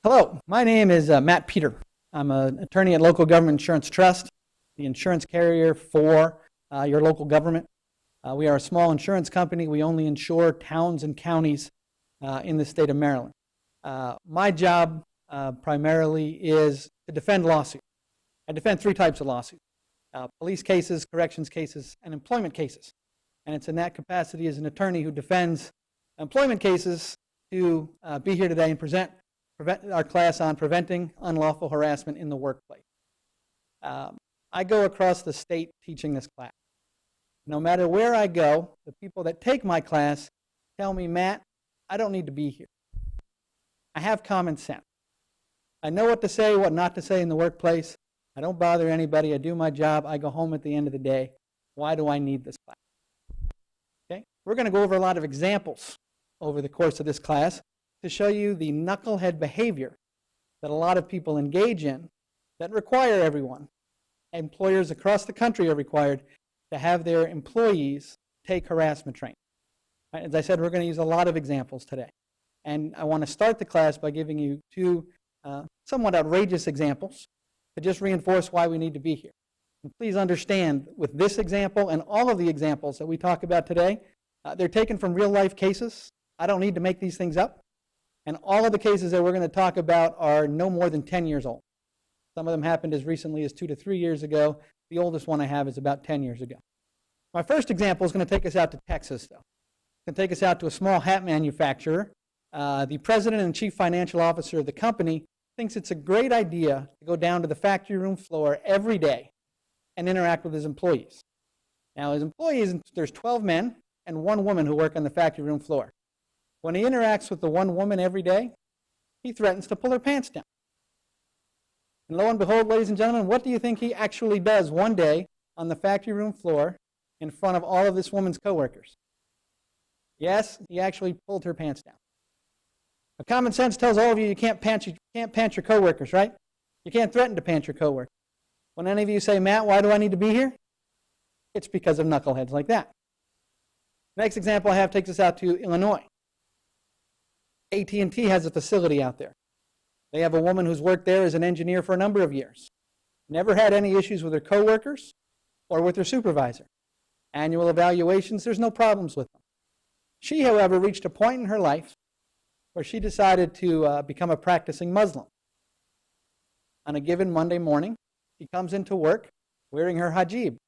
Hello, my name is Matt Peter. I'm an attorney at Local Government Insurance Trust, the insurance carrier for your local government. We are a small insurance company. We only insure towns and counties in the state of Maryland. My job primarily is to defend lawsuits. I defend three types of lawsuits: police cases, corrections cases, and employment cases. And it's in that capacity as an attorney who defends employment cases to be here today and present our class on preventing unlawful harassment in the workplace. I go across the state teaching this class. No matter where I go, the people that take my class tell me, Matt, I don't need to be here. I have common sense. I know what to say, what not to say in the workplace. I don't bother anybody. I do my job. I go home at the end of the day. Why do I need this class? Okay? We're going to go over a lot of examples over the course of this class to show you the knucklehead behavior that a lot of people engage in that require everyone. Employers across the country are required to have their employees take harassment training. As I said, we're going to use a lot of examples today. And I want to start the class by giving you two somewhat outrageous examples to just reinforce why we need to be here. And please understand, with this example and all of the examples that we talk about today, they're taken from real life cases. I don't need to make these things up. And all of the cases that we're going to talk about are no more than 10 years old. Some of them happened as recently as 2 to 3 years ago. The oldest one I have is about 10 years ago. My first example is going to take us out to Texas, though. It's going to take us out to a small hat manufacturer. The president and chief financial officer of the company thinks it's a great idea to go down to the factory room floor every day and interact with his employees. Now, his employees, there's 12 men and 1 woman who work on the factory room floor. When he interacts with the 1 woman every day, he threatens to pull her pants down. And lo and behold, ladies and gentlemen, what do you think he actually does one day on the factory room floor in front of all of this woman's coworkers? Yes, he actually pulled her pants down. Now, common sense tells all of you can't pants your coworkers, right? You can't threaten to pants your coworkers. When any of you say, Matt, why do I need to be here? It's because of knuckleheads like that. Next example I have takes us out to Illinois. AT&T has a facility out there. They have a woman who's worked there as an engineer for a number of years. Never had any issues with her coworkers or with her supervisor. Annual evaluations, there's no problems with them. She, however, reached a point in her life where she decided to become a practicing Muslim. On a given Monday morning, she comes into work wearing her hijab.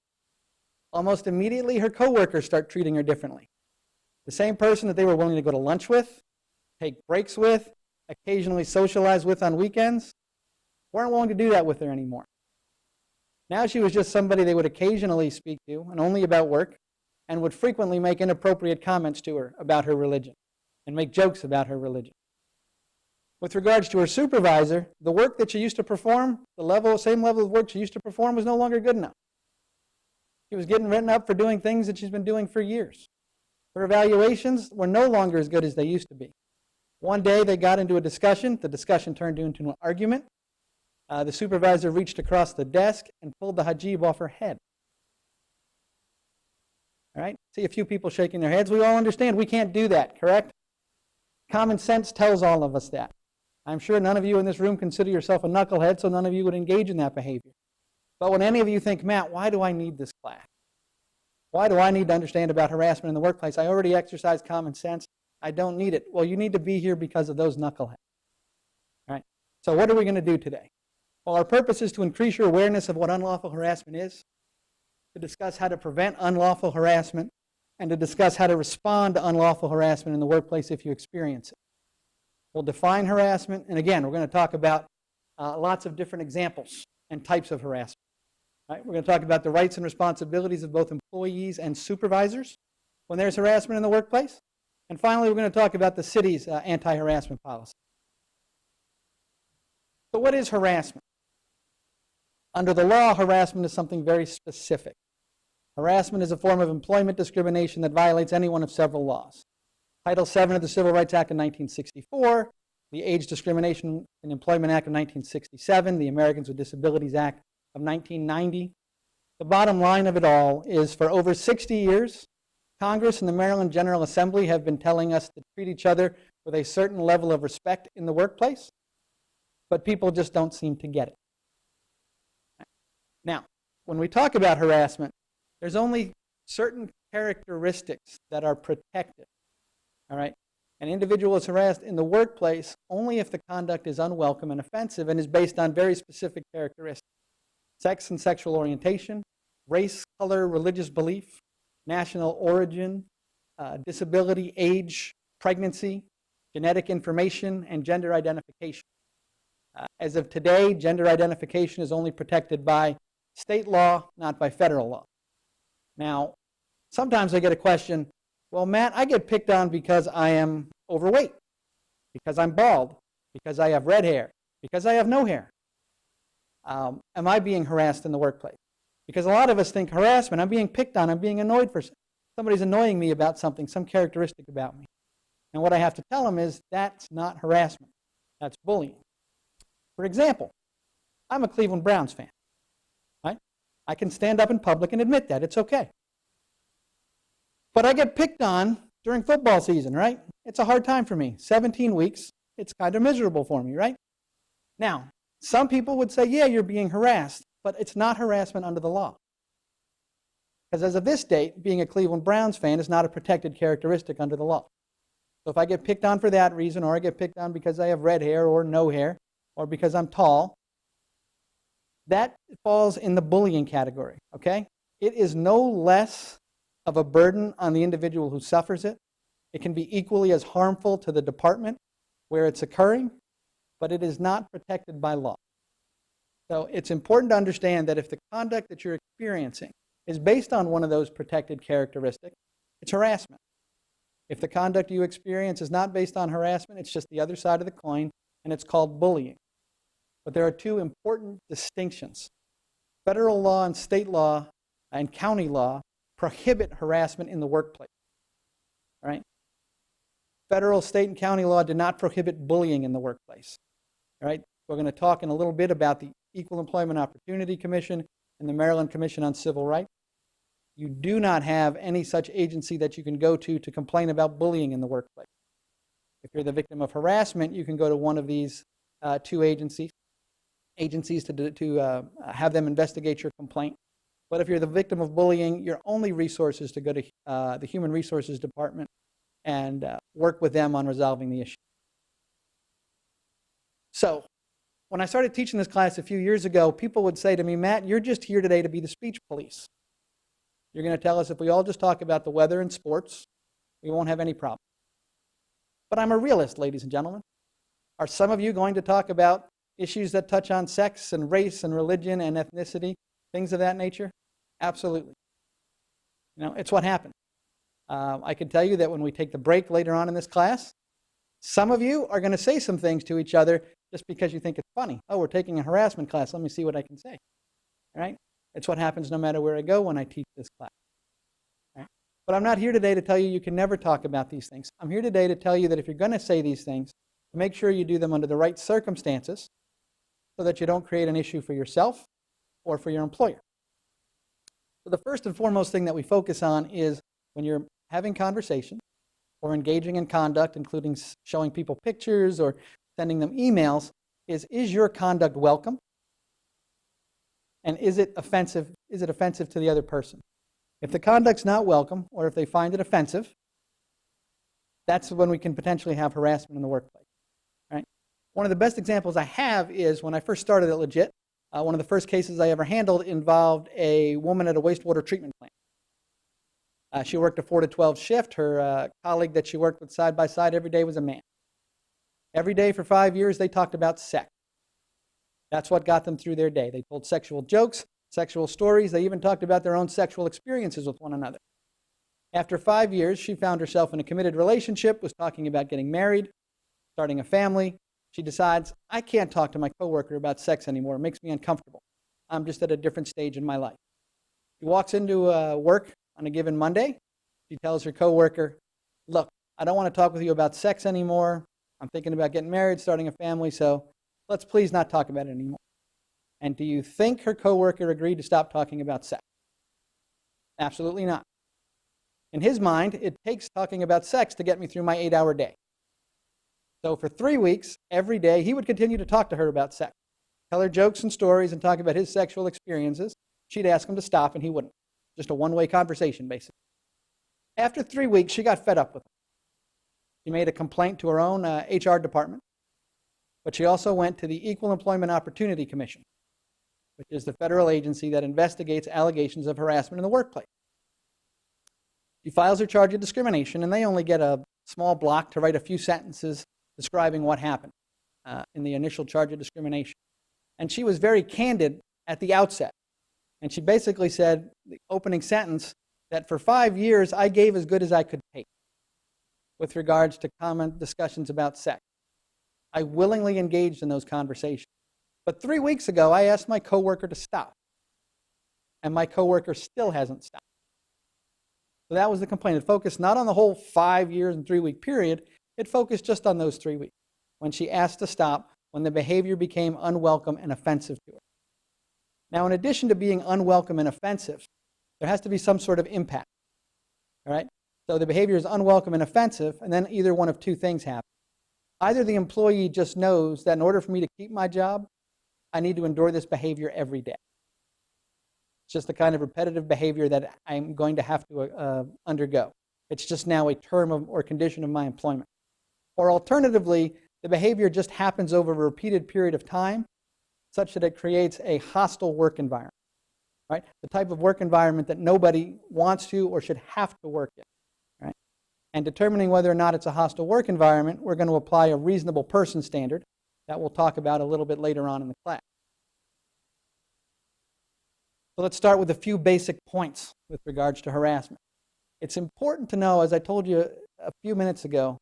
Almost immediately, her coworkers start treating her differently. The same person that they were willing to go to lunch with, take breaks with, occasionally socialize with on weekends, weren't willing to do that with her anymore. Now she was just somebody they would occasionally speak to, and only about work, and would frequently make inappropriate comments to her about her religion, and make jokes about her religion. With regards to her supervisor, the work that she used to perform, same level of work she used to perform, was no longer good enough. She was getting written up for doing things that she's been doing for years. Her evaluations were no longer as good as they used to be. One day they got into a discussion. The discussion turned into an argument. The supervisor reached across the desk and pulled the hijab off her head. All right? See a few people shaking their heads. We all understand we can't do that, correct? Common sense tells all of us that. I'm sure none of you in this room consider yourself a knucklehead, so none of you would engage in that behavior. But when any of you think, Matt, why do I need this class? Why do I need to understand about harassment in the workplace? I already exercise common sense. I don't need it. Well, you need to be here because of those knuckleheads. All right. So what are we going to do today? Well, our purpose is to increase your awareness of what unlawful harassment is, to discuss how to prevent unlawful harassment, and to discuss how to respond to unlawful harassment in the workplace if you experience it. We'll define harassment, and again, we're going to talk about lots of different examples and types of harassment. All right? We're going to talk about the rights and responsibilities of both employees and supervisors when there's harassment in the workplace. And finally, we're going to talk about the city's anti-harassment policy. So what is harassment? Under the law, harassment is something very specific. Harassment is a form of employment discrimination that violates any one of several laws. Title VII of the Civil Rights Act of 1964, the Age Discrimination in Employment Act of 1967, the Americans with Disabilities Act of 1990. The bottom line of it all is for over 60 years, Congress and the Maryland General Assembly have been telling us to treat each other with a certain level of respect in the workplace, but people just don't seem to get it. Now, when we talk about harassment, there's only certain characteristics that are protected. All right? An individual is harassed in the workplace only if the conduct is unwelcome and offensive and is based on very specific characteristics. Sex and sexual orientation, race, color, religious belief, national origin, disability, age, pregnancy, genetic information, and gender identification. As of today, gender identification is only protected by state law, not by federal law. Now, sometimes I get a question, well, Matt, I get picked on because I am overweight, because I'm bald, because I have red hair, because I have no hair. Am I being harassed in the workplace? Because a lot of us think harassment, I'm being picked on, I'm being annoyed for somebody's annoying me about something, some characteristic about me. And what I have to tell them is that's not harassment, that's bullying. For example, I'm a Cleveland Browns fan. Right? I can stand up in public and admit that, it's okay. But I get picked on during football season, right? It's a hard time for me. 17 weeks, it's kind of miserable for me, right? Now, some people would say, yeah, you're being harassed, but it's not harassment under the law. Because as of this date, being a Cleveland Browns fan is not a protected characteristic under the law. So if I get picked on for that reason, or I get picked on because I have red hair or no hair, or because I'm tall, that falls in the bullying category, okay? It is no less of a burden on the individual who suffers it. It can be equally as harmful to the department where it's occurring, but it is not protected by law. So it's important to understand that if the conduct that you're experiencing is based on one of those protected characteristics, it's harassment. If the conduct you experience is not based on harassment, it's just the other side of the coin, and it's called bullying. But there are two important distinctions. Federal law and state law and county law prohibit harassment in the workplace. All right? Federal, state, and county law do not prohibit bullying in the workplace. All right? We're going to talk in a little bit about the Equal Employment Opportunity Commission and the Maryland Commission on Civil Rights. You do not have any such agency that you can go to complain about bullying in the workplace. If you're the victim of harassment, you can go to one of these two agencies to have them investigate your complaint. But if you're the victim of bullying, your only resource is to go to the Human Resources Department and work with them on resolving the issue. So, when I started teaching this class a few years ago, people would say to me, Matt, you're just here today to be the speech police. You're going to tell us if we all just talk about the weather and sports, we won't have any problem. But I'm a realist, ladies and gentlemen. Are some of you going to talk about issues that touch on sex and race and religion and ethnicity, things of that nature? Absolutely. You know, it's what happened. I can tell you that when we take the break later on in this class, some of you are going to say some things to each other just because you think it's funny. Oh, we're taking a harassment class. Let me see what I can say. All right? It's what happens no matter where I go when I teach this class. All right? But I'm not here today to tell you you can never talk about these things. I'm here today to tell you that if you're going to say these things, make sure you do them under the right circumstances so that you don't create an issue for yourself or for your employer. So the first and foremost thing that we focus on is when you're having conversation or engaging in conduct, including showing people pictures or sending them emails, is your conduct welcome? And is it offensive? Is it offensive to the other person? If the conduct's not welcome, or if they find it offensive, that's when we can potentially have harassment in the workplace. Right? One of the best examples I have is when I first started at LGIT, one of the first cases I ever handled involved a woman at a wastewater treatment plant. She worked a 4 to 12 shift. Her colleague that she worked with side by side every day was a man. Every day for 5 years, they talked about sex. That's what got them through their day. They told sexual jokes, sexual stories. They even talked about their own sexual experiences with one another. After 5 years, she found herself in a committed relationship, was talking about getting married, starting a family. She decides, I can't talk to my coworker about sex anymore. It makes me uncomfortable. I'm just at a different stage in my life. She walks into work on a given Monday. She tells her coworker, look, I don't want to talk with you about sex anymore. I'm thinking about getting married, starting a family, so let's please not talk about it anymore. And do you think her coworker agreed to stop talking about sex? Absolutely not. In his mind, it takes talking about sex to get me through my 8-hour day. So for 3 weeks, every day, he would continue to talk to her about sex, tell her jokes and stories and talk about his sexual experiences. She'd ask him to stop, and he wouldn't. Just a one-way conversation, basically. After 3 weeks, she got fed up with him. She made a complaint to her own HR department, but she also went to the Equal Employment Opportunity Commission, which is the federal agency that investigates allegations of harassment in the workplace. She files her charge of discrimination, and they only get a small block to write a few sentences describing what happened in the initial charge of discrimination. And she was very candid at the outset. And she basically said, the opening sentence, that for 5 years I gave as good as I could take with regards to comment discussions about sex. I willingly engaged in those conversations. But 3 weeks ago, I asked my coworker to stop. And my coworker still hasn't stopped. So that was the complaint. It focused not on the whole 5 years and 3 week period. It focused just on those 3 weeks when she asked to stop, when the behavior became unwelcome and offensive to her. Now, in addition to being unwelcome and offensive, there has to be some sort of impact. All right? So the behavior is unwelcome and offensive, and then either one of two things happen. Either the employee just knows that in order for me to keep my job, I need to endure this behavior every day. It's just the kind of repetitive behavior that I'm going to have to undergo. It's just now a term of, or condition of my employment. Or alternatively, the behavior just happens over a repeated period of time, such that it creates a hostile work environment. Right? The type of work environment that nobody wants to or should have to work in. Right? And determining whether or not it's a hostile work environment, we're going to apply a reasonable person standard that we'll talk about a little bit later on in the class. So let's start with a few basic points with regards to harassment. It's important to know, as I told you a few minutes ago,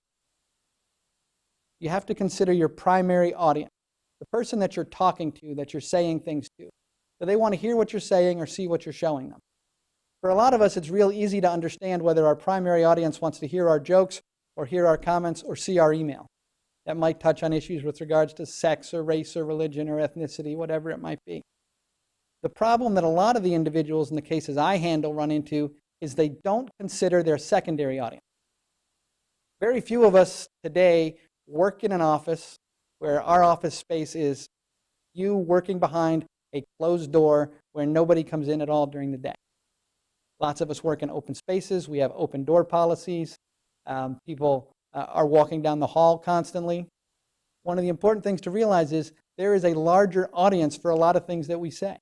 you have to consider your primary audience, the person that you're talking to, that you're saying things to. Do they want to hear what you're saying or see what you're showing them? For a lot of us, it's real easy to understand whether our primary audience wants to hear our jokes or hear our comments or see our email. That might touch on issues with regards to sex or race or religion or ethnicity, whatever it might be. The problem that a lot of the individuals in the cases I handle run into is they don't consider their secondary audience. Very few of us today work in an office where our office space is you working behind a closed door where nobody comes in at all during the day. Lots of us work in open spaces. We have open door policies. People are walking down the hall constantly. One of the important things to realize is there is a larger audience for a lot of things that we say.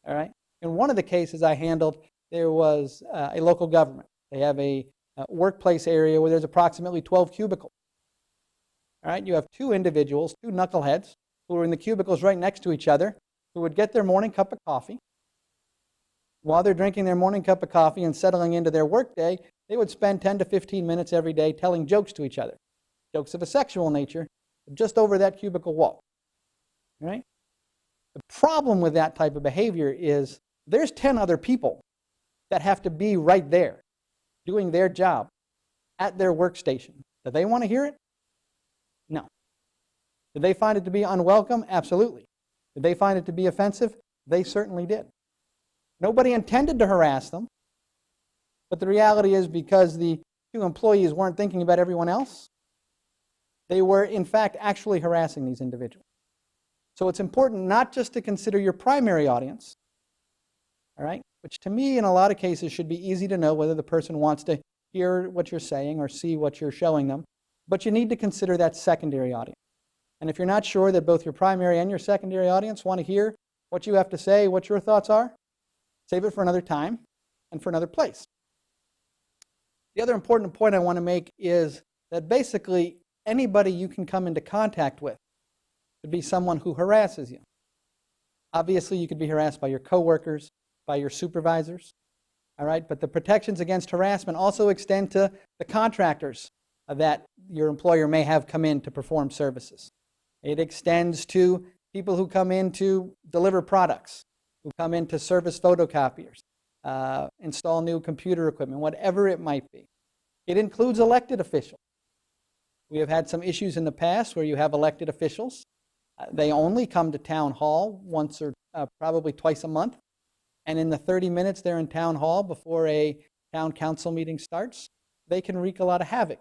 All right? In one of the cases I handled, there was a local government. They have a workplace area where there's approximately 12 cubicles. All right? You have two individuals, two knuckleheads, who are in the cubicles right next to each other, who would get their morning cup of coffee. While they're drinking their morning cup of coffee and settling into their workday, they would spend 10 to 15 minutes every day telling jokes to each other, jokes of a sexual nature, just over that cubicle wall. All right? The problem with that type of behavior is there's 10 other people that have to be right there doing their job at their workstation. Do they want to hear it? No. Did they find it to be unwelcome? Absolutely. Did they find it to be offensive? They certainly did. Nobody intended to harass them, but the reality is because the two employees weren't thinking about everyone else, they were in fact actually harassing these individuals. So it's important not just to consider your primary audience, all right, which to me in a lot of cases should be easy to know whether the person wants to hear what you're saying or see what you're showing them, but you need to consider that secondary audience. And if you're not sure that both your primary and your secondary audience want to hear what you have to say, what your thoughts are, save it for another time and for another place. The other important point I want to make is that basically anybody you can come into contact with could be someone who harasses you. Obviously, you could be harassed by your coworkers, by your supervisors. All right, but the protections against harassment also extend to the contractors that your employer may have come in to perform services. It extends to people who come in to deliver products, who come in to service photocopiers, install new computer equipment, whatever it might be. It includes elected officials. We have had some issues in the past where you have elected officials. They only come to town hall once or probably twice a month. And in the 30 minutes they're in town hall before a town council meeting starts, they can wreak a lot of havoc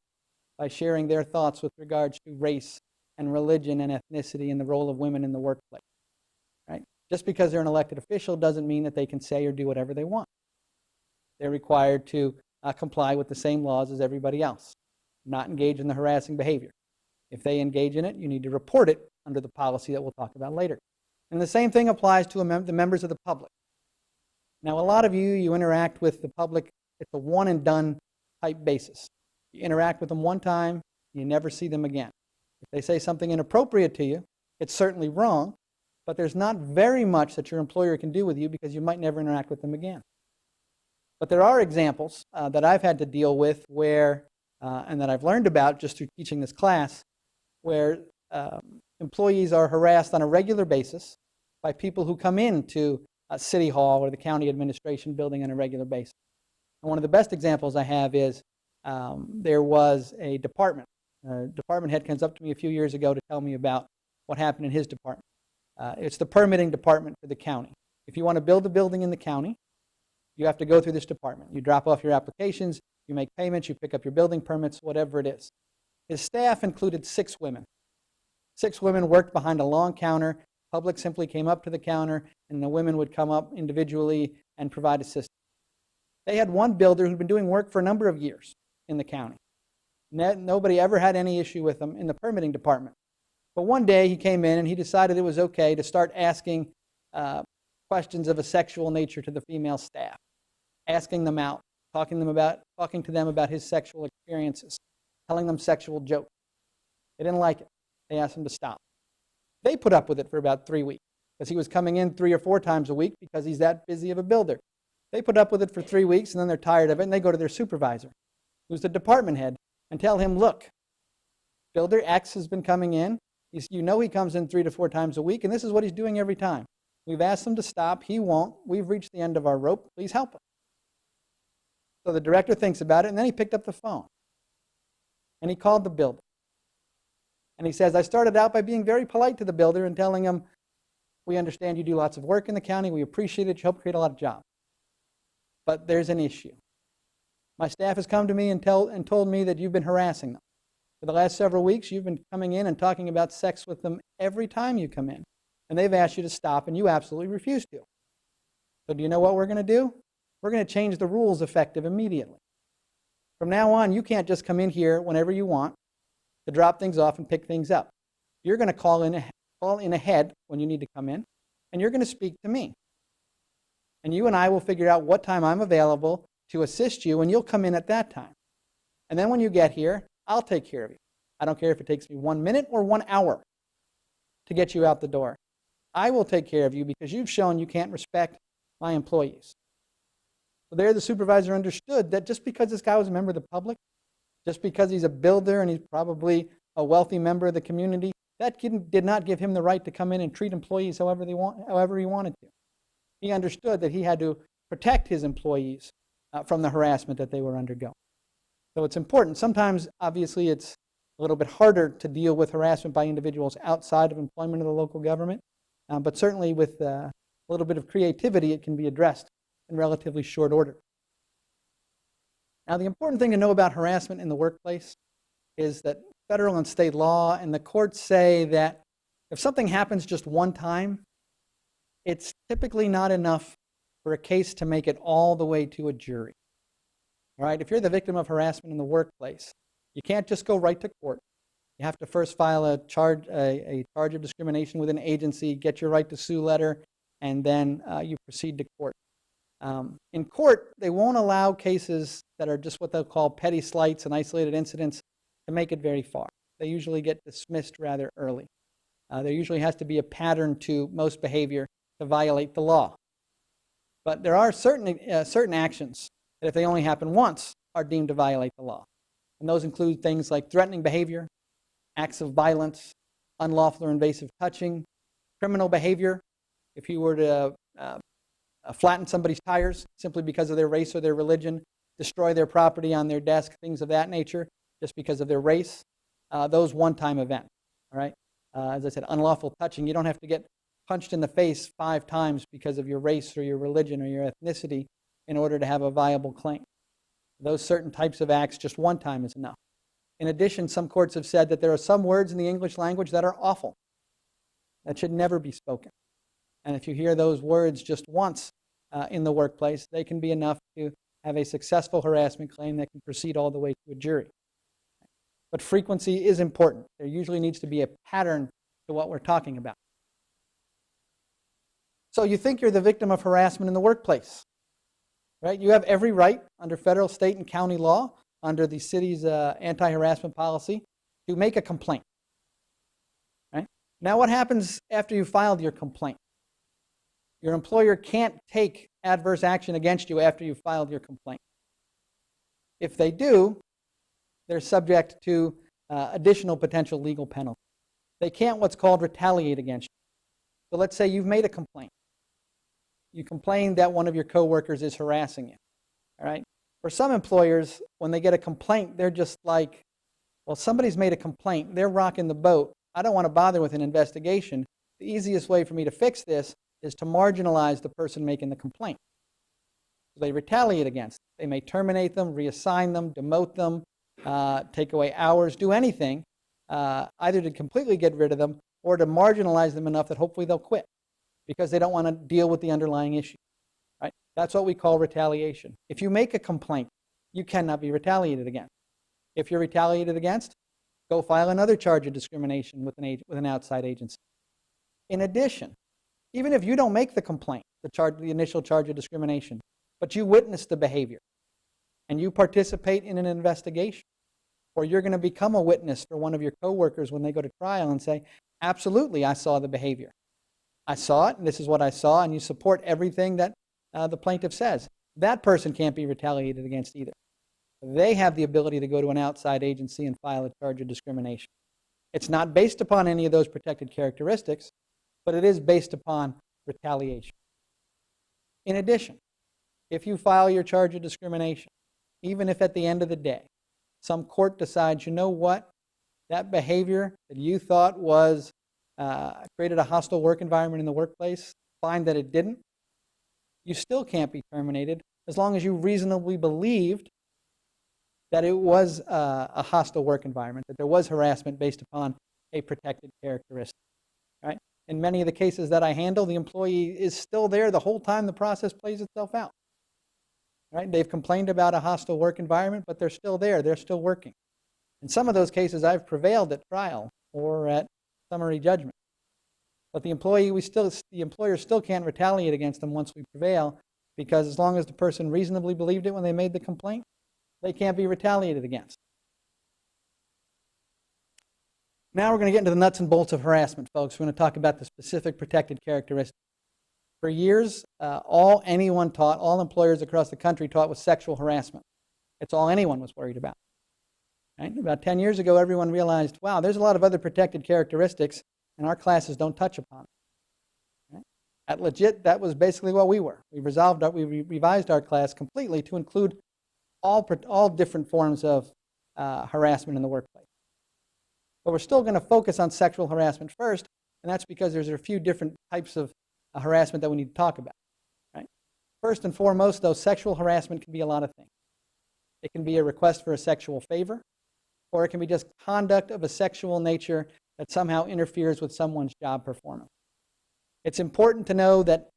by sharing their thoughts with regards to race and religion and ethnicity and the role of women in the workplace. Right? Just because they're an elected official doesn't mean that they can say or do whatever they want. They're required to comply with the same laws as everybody else, not engage in the harassing behavior. If they engage in it, you need to report it under the policy that we'll talk about later. And the same thing applies to the members of the public. Now, a lot of you interact with the public, it's a one and done type basis. You interact with them one time, you never see them again. If they say something inappropriate to you, it's certainly wrong, but there's not very much that your employer can do with you because you might never interact with them again. But there are examples that I've had to deal with where, and that I've learned about just through teaching this class, where employees are harassed on a regular basis by people who come into City Hall or the county administration building on a regular basis. And one of the best examples I have is there was a department. Department head comes up to me a few years ago to tell me about what happened in his department. It's the permitting department for the county. If you want to build a building in the county, you have to go through this department. You drop off your applications, you make payments, you pick up your building permits, whatever it is. His staff included 6 women. 6 women worked behind a long counter. Public simply came up to the counter, and the women would come up individually and provide assistance. They had one builder who'd been doing work for a number of years in the county. Nobody ever had any issue with him in the permitting department. But one day he came in and he decided it was okay to start asking questions of a sexual nature to the female staff, asking them out, talking to them about his sexual experiences, telling them sexual jokes. They didn't like it. They asked him to stop. They put up with it for about 3 weeks because he was coming in 3 or 4 times a week because he's that busy of a builder. They put up with it for 3 weeks and then they're tired of it and they go to their supervisor, who's the department head, and tell him, look, Builder X has been coming in. You know he comes in 3 to 4 times a week and this is what he's doing every time. We've asked him to stop. He won't. We've reached the end of our rope. Please help us. So the director thinks about it and then he picked up the phone and he called the builder. And he says, I started out by being very polite to the builder and telling him, we understand you do lots of work in the county. We appreciate it. You help create a lot of jobs. But there's an issue. My staff has come to me and told me that you've been harassing them. For the last several weeks, you've been coming in and talking about sex with them every time you come in. And they've asked you to stop, and you absolutely refuse to. So do you know what we're going to do? We're going to change the rules effective immediately. From now on, you can't just come in here whenever you want to drop things off and pick things up. You're going to call in ahead when you need to come in, and you're going to speak to me. And you and I will figure out what time I'm available to assist you, and you'll come in at that time. And then when you get here, I'll take care of you. I don't care if it takes me 1 minute or 1 hour to get you out the door. I will take care of you because you've shown you can't respect my employees. So there the supervisor understood that just because this guy was a member of the public, just because he's a builder and he's probably a wealthy member of the community, that did not give him the right to come in and treat employees however he wanted to. He understood that he had to protect his employees from the harassment that they were undergoing. So it's important. Sometimes, obviously, it's a little bit harder to deal with harassment by individuals outside of employment of the local government, but certainly with a little bit of creativity, it can be addressed in relatively short order. Now, the important thing to know about harassment in the workplace is that federal and state law and the courts say that if something happens just one time, it's typically not enough for a case to make it all the way to a jury. All right, if you're the victim of harassment in the workplace, you can't just go right to court. You have to first file a charge of discrimination with an agency, get your right to sue letter, and then you proceed to court. In court, they won't allow cases that are just what they'll call petty slights and isolated incidents to make it very far. They usually get dismissed rather early. There usually has to be a pattern to most behavior to violate the law. But there are certain actions that if they only happen once are deemed to violate the law. And those include things like threatening behavior, acts of violence, unlawful or invasive touching, criminal behavior. If you were to flatten somebody's tires simply because of their race or their religion, destroy their property on their desk, things of that nature, just because of their race, those one-time events. All right. As I said, unlawful touching. You don't have to get punched in the face 5 times because of your race or your religion or your ethnicity in order to have a viable claim. Those certain types of acts, just one time is enough. In addition, some courts have said that there are some words in the English language that are awful, that should never be spoken. And if you hear those words just once in the workplace, they can be enough to have a successful harassment claim that can proceed all the way to a jury. But frequency is important. There usually needs to be a pattern to what we're talking about. So you think you're the victim of harassment in the workplace, right? You have every right under federal, state, and county law, under the city's anti-harassment policy, to make a complaint. Right? Now what happens after you filed your complaint? Your employer can't take adverse action against you after you've filed your complaint. If they do, they're subject to additional potential legal penalties. They can't what's called retaliate against you. So let's say you've made a complaint. You complain that one of your coworkers is harassing you. All right? For some employers, when they get a complaint, they're just like, well, somebody's made a complaint. They're rocking the boat. I don't want to bother with an investigation. The easiest way for me to fix this is to marginalize the person making the complaint. So they retaliate against them. They may terminate them, reassign them, demote them, take away hours, do anything, either to completely get rid of them or to marginalize them enough that hopefully they'll quit because they don't want to deal with the underlying issue. Right? That's what we call retaliation. If you make a complaint, you cannot be retaliated against. If you're retaliated against, go file another charge of discrimination with an outside agency. In addition, even if you don't make the complaint, the initial charge of discrimination, but you witness the behavior and you participate in an investigation, or you're going to become a witness for one of your coworkers when they go to trial and say, absolutely, I saw the behavior. I saw it, and this is what I saw, and you support everything that the plaintiff says. That person can't be retaliated against either. They have the ability to go to an outside agency and file a charge of discrimination. It's not based upon any of those protected characteristics, but it is based upon retaliation. In addition, if you file your charge of discrimination, even if at the end of the day, some court decides, you know what, that behavior that you thought was created a hostile work environment in the workplace, find that it didn't, you still can't be terminated as long as you reasonably believed that it was a hostile work environment, that there was harassment based upon a protected characteristic. Right? In many of the cases that I handle, the employee is still there the whole time the process plays itself out. Right? They've complained about a hostile work environment, but they're still there. They're still working. In some of those cases, I've prevailed at trial or at summary judgment. But the employer still can't retaliate against them once we prevail, because as long as the person reasonably believed it when they made the complaint, they can't be retaliated against. Now we're going to get into the nuts and bolts of harassment, folks. We're going to talk about the specific protected characteristics. For years, all anyone taught, all employers across the country taught was sexual harassment. It's all anyone was worried about. Right? About 10 years ago, everyone realized, wow, there's a lot of other protected characteristics, and our classes don't touch upon it. Right? At LGIT, that was basically what we were. We revised our class completely to include all different forms of harassment in the workplace. But we're still going to focus on sexual harassment first, and that's because there's a few different types of harassment that we need to talk about. Right? First and foremost, though, sexual harassment can be a lot of things. It can be a request for a sexual favor, or it can be just conduct of a sexual nature that somehow interferes with someone's job performance. It's important to know that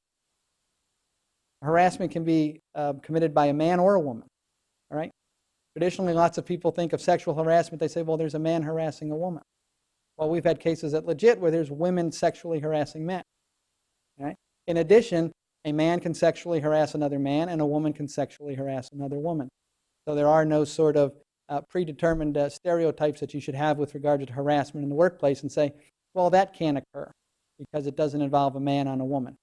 harassment can be committed by a man or a woman. All right? Traditionally, lots of people think of sexual harassment, they say, well, there's a man harassing a woman. Well, we've had cases at LGIT where there's women sexually harassing men. Right? In addition, a man can sexually harass another man, and a woman can sexually harass another woman. So there are no sort of predetermined stereotypes that you should have with regard to harassment in the workplace and say, well, that can't occur because it doesn't involve a man on a woman.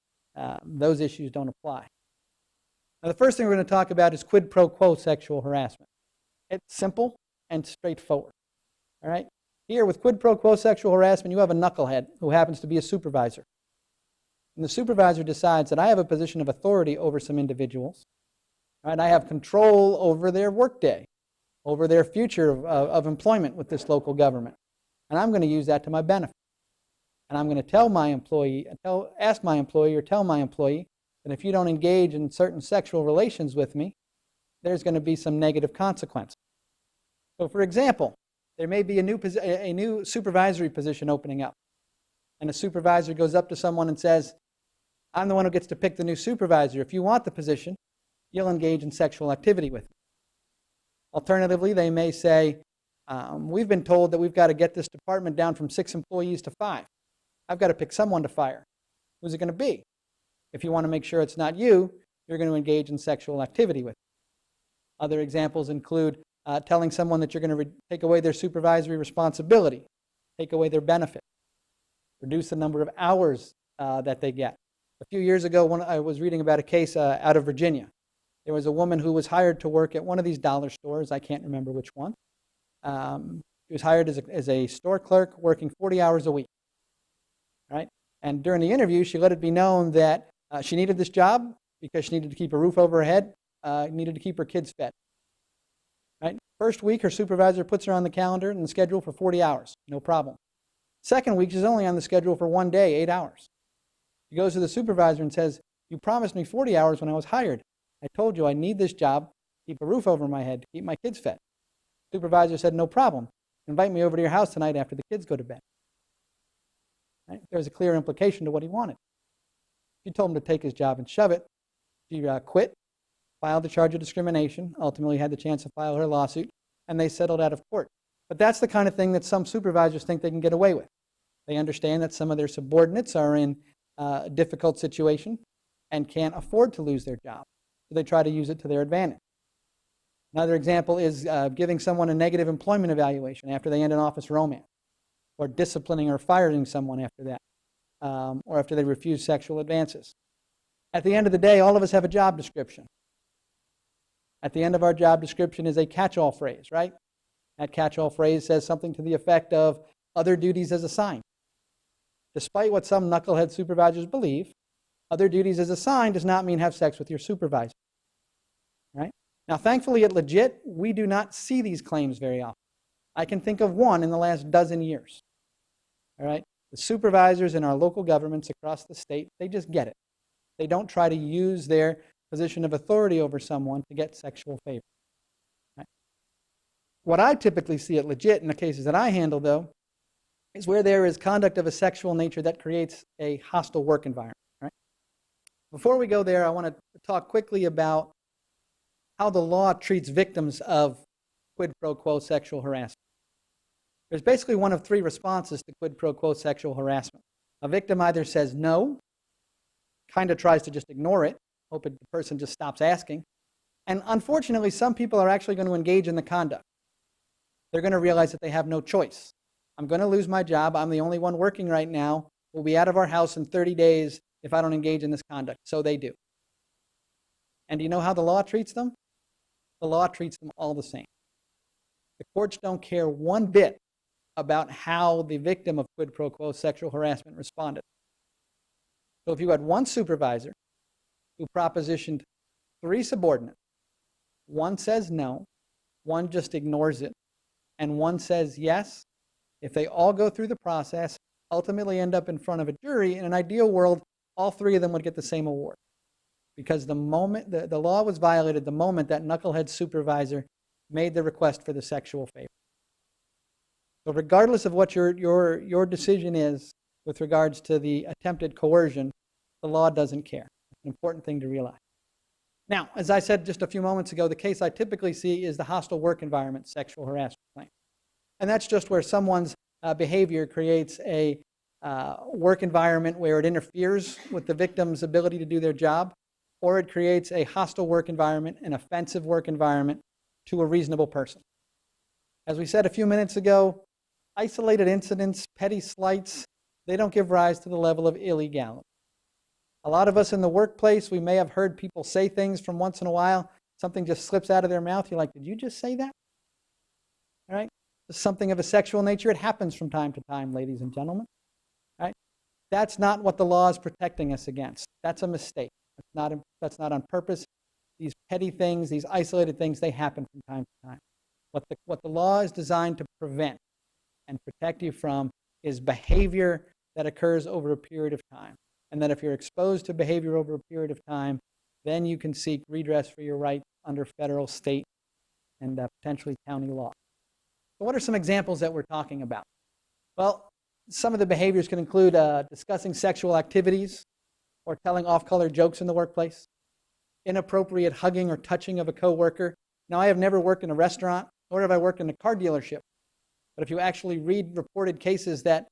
Those issues don't apply. Now, the first thing we're going to talk about is quid pro quo sexual harassment. It's simple and straightforward. All right? Here, with quid pro quo sexual harassment, you have a knucklehead who happens to be a supervisor. And the supervisor decides that I have a position of authority over some individuals. Right? I have control over their workday, over their future of employment with this local government. And I'm going to use that to my benefit. And I'm going to tell my employee, ask my employee or tell my employee that if you don't engage in certain sexual relations with me, there's going to be some negative consequences. So for example, there may be a new supervisory position opening up. And a supervisor goes up to someone and says, I'm the one who gets to pick the new supervisor. If you want the position, you'll engage in sexual activity with me. Alternatively, they may say, we've been told that we've got to get this department down from 6 employees to 5. I've got to pick someone to fire. Who's it going to be? If you want to make sure it's not you, you're going to engage in sexual activity with them. Other examples include telling someone that you're going to take away their supervisory responsibility, take away their benefit, reduce the number of hours that they get. A few years ago, I was reading about a case out of Virginia. There was a woman who was hired to work at one of these dollar stores. I can't remember which one. She was hired as a store clerk working 40 hours a week. Right? And during the interview, she let it be known that she needed this job because she needed to keep a roof over her head, needed to keep her kids fed. Right? First week, her supervisor puts her on the calendar and the schedule for 40 hours. No problem. Second week, she's only on the schedule for 1 day, 8 hours. She goes to the supervisor and says, you promised me 40 hours when I was hired. I told you I need this job, keep a roof over my head, keep my kids fed. Supervisor said, no problem. Invite me over to your house tonight after the kids go to bed. Right? There's a clear implication to what he wanted. She told him to take his job and shove it. She quit, filed a charge of discrimination, ultimately had the chance to file her lawsuit, and they settled out of court. But that's the kind of thing that some supervisors think they can get away with. They understand that some of their subordinates are in a difficult situation and can't afford to lose their job. So they try to use it to their advantage. Another example is giving someone a negative employment evaluation after they end an office romance, or disciplining or firing someone after that, or after they refuse sexual advances. At the end of the day, all of us have a job description. At the end of our job description is a catch-all phrase, right? That catch-all phrase says something to the effect of other duties as assigned. Despite what some knucklehead supervisors believe, other duties as assigned does not mean have sex with your supervisor. Right? Now, thankfully at LGIT, we do not see these claims very often. I can think of one in the last dozen years. All right? The supervisors in our local governments across the state, they just get it. They don't try to use their position of authority over someone to get sexual favor. Right? What I typically see at LGIT in the cases that I handle, though, is where there is conduct of a sexual nature that creates a hostile work environment. Right? Before we go there, I want to talk quickly about how the law treats victims of quid pro quo sexual harassment. There's basically one of 3 responses to quid pro quo sexual harassment. A victim either says no, kind of tries to just ignore it, hoping the person just stops asking, and unfortunately some people are actually going to engage in the conduct. They're going to realize that they have no choice. I'm going to lose my job. I'm the only one working right now. We'll be out of our house in 30 days if I don't engage in this conduct. So they do. And do you know how the law treats them? The law treats them all the same. The courts don't care one bit about how the victim of quid pro quo sexual harassment responded. So if you had one supervisor who propositioned 3 subordinates, one says no, one just ignores it, and one says yes, if they all go through the process, ultimately end up in front of a jury, in an ideal world, all 3 of them would get the same award. Because the moment the law was violated, the moment that knucklehead supervisor made the request for the sexual favor. So regardless of what your decision is with regards to the attempted coercion, the law doesn't care. It's an important thing to realize. Now, as I said just a few moments ago, the case I typically see is the hostile work environment sexual harassment claim. And that's just where someone's behavior creates a work environment where it interferes with the victim's ability to do their job, or it creates a hostile work environment, an offensive work environment to a reasonable person. As we said a few minutes ago, isolated incidents, petty slights, they don't give rise to the level of illegality. A lot of us in the workplace, we may have heard people say things from once in a while. Something just slips out of their mouth. You're like, did you just say that? All right? Something of a sexual nature. It happens from time to time, ladies and gentlemen. All right? That's not what the law is protecting us against. That's a mistake. That's not on purpose. These petty things, these isolated things, they happen from time to time. What the law is designed to prevent and protect you from is behavior that occurs over a period of time. And that if you're exposed to behavior over a period of time, then you can seek redress for your rights under federal, state, and potentially county law. So what are some examples that we're talking about? Well, some of the behaviors can include discussing sexual activities or telling off-color jokes in the workplace, inappropriate hugging or touching of a coworker. Now, I have never worked in a restaurant, nor have I worked in a car dealership. But if you actually read reported cases that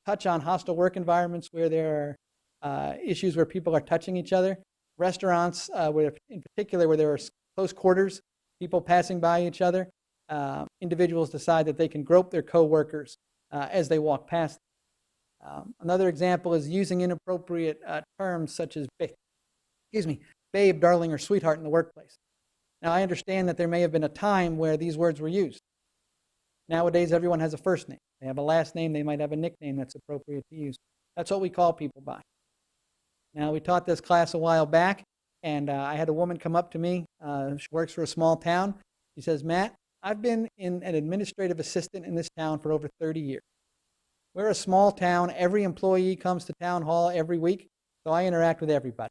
touch on hostile work environments where there are issues where people are touching each other, restaurants, in particular where there are close quarters, people passing by each other, individuals decide that they can grope their coworkers as they walk past. Another example is using inappropriate terms such as babe, darling, or sweetheart in the workplace. Now, I understand that there may have been a time where these words were used. Nowadays, everyone has a first name. They have a last name. They might have a nickname that's appropriate to use. That's what we call people by. Now, we taught this class a while back, and I had a woman come up to me. She works for a small town. She says, Matt, I've been an administrative assistant in this town for over 30 years. We're a small town. Every employee comes to town hall every week, so I interact with everybody.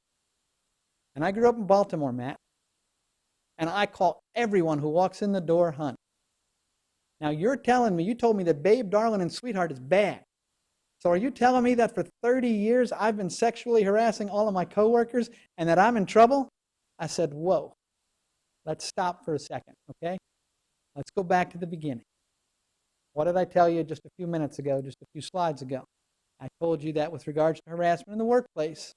And I grew up in Baltimore, Matt, and I call everyone who walks in the door hun. Now, you told me that babe, darling, and sweetheart is bad. So are you telling me that for 30 years I've been sexually harassing all of my coworkers and that I'm in trouble? I said, whoa, let's stop for a second, okay? Let's go back to the beginning. What did I tell you just a few minutes ago, just a few slides ago? I told you that with regards to harassment in the workplace,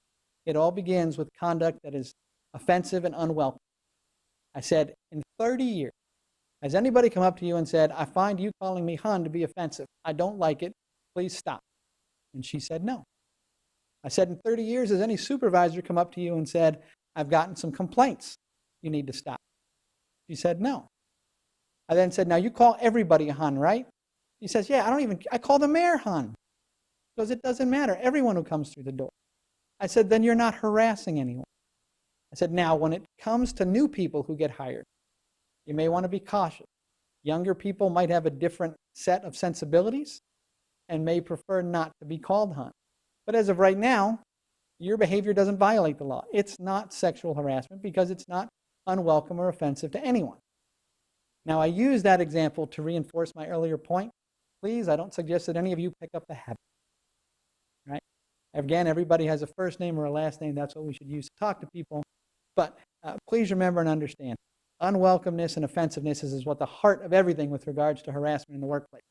it all begins with conduct that is offensive and unwelcome. I said, in 30 years, has anybody come up to you and said, I find you calling me hun to be offensive. I don't like it. Please stop. And she said, no. I said, in 30 years, has any supervisor come up to you and said, I've gotten some complaints. You need to stop. She said, no. I then said, now you call everybody a hun, right? He says, yeah, I call the mayor hun. Because it doesn't matter. Everyone who comes through the door. I said, then you're not harassing anyone. I said, now when it comes to new people who get hired, you may want to be cautious. Younger people might have a different set of sensibilities and may prefer not to be called hun. But as of right now, your behavior doesn't violate the law. It's not sexual harassment because it's not unwelcome or offensive to anyone. Now, I use that example to reinforce my earlier point. Please, I don't suggest that any of you pick up the habit. Right? Again, everybody has a first name or a last name. That's what we should use to talk to people. But please remember and understand, unwelcomeness and offensiveness is what the heart of everything with regards to harassment in the workplace.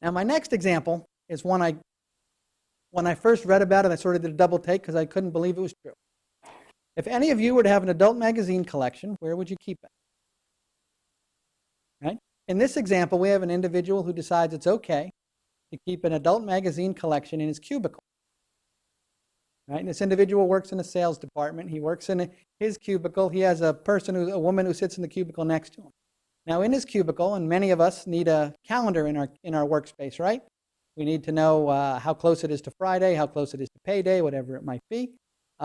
Now, my next example is one when I first read about it, I sort of did a double take because I couldn't believe it was true. If any of you were to have an adult magazine collection, where would you keep it? Right? In this example, we have an individual who decides it's okay to keep an adult magazine collection in his cubicle. Right? And this individual works in a sales department. He works in his cubicle. He has a woman who sits in the cubicle next to him. Now, in his cubicle, and many of us need a calendar in our workspace, right? We need to know how close it is to Friday, how close it is to payday, whatever it might be.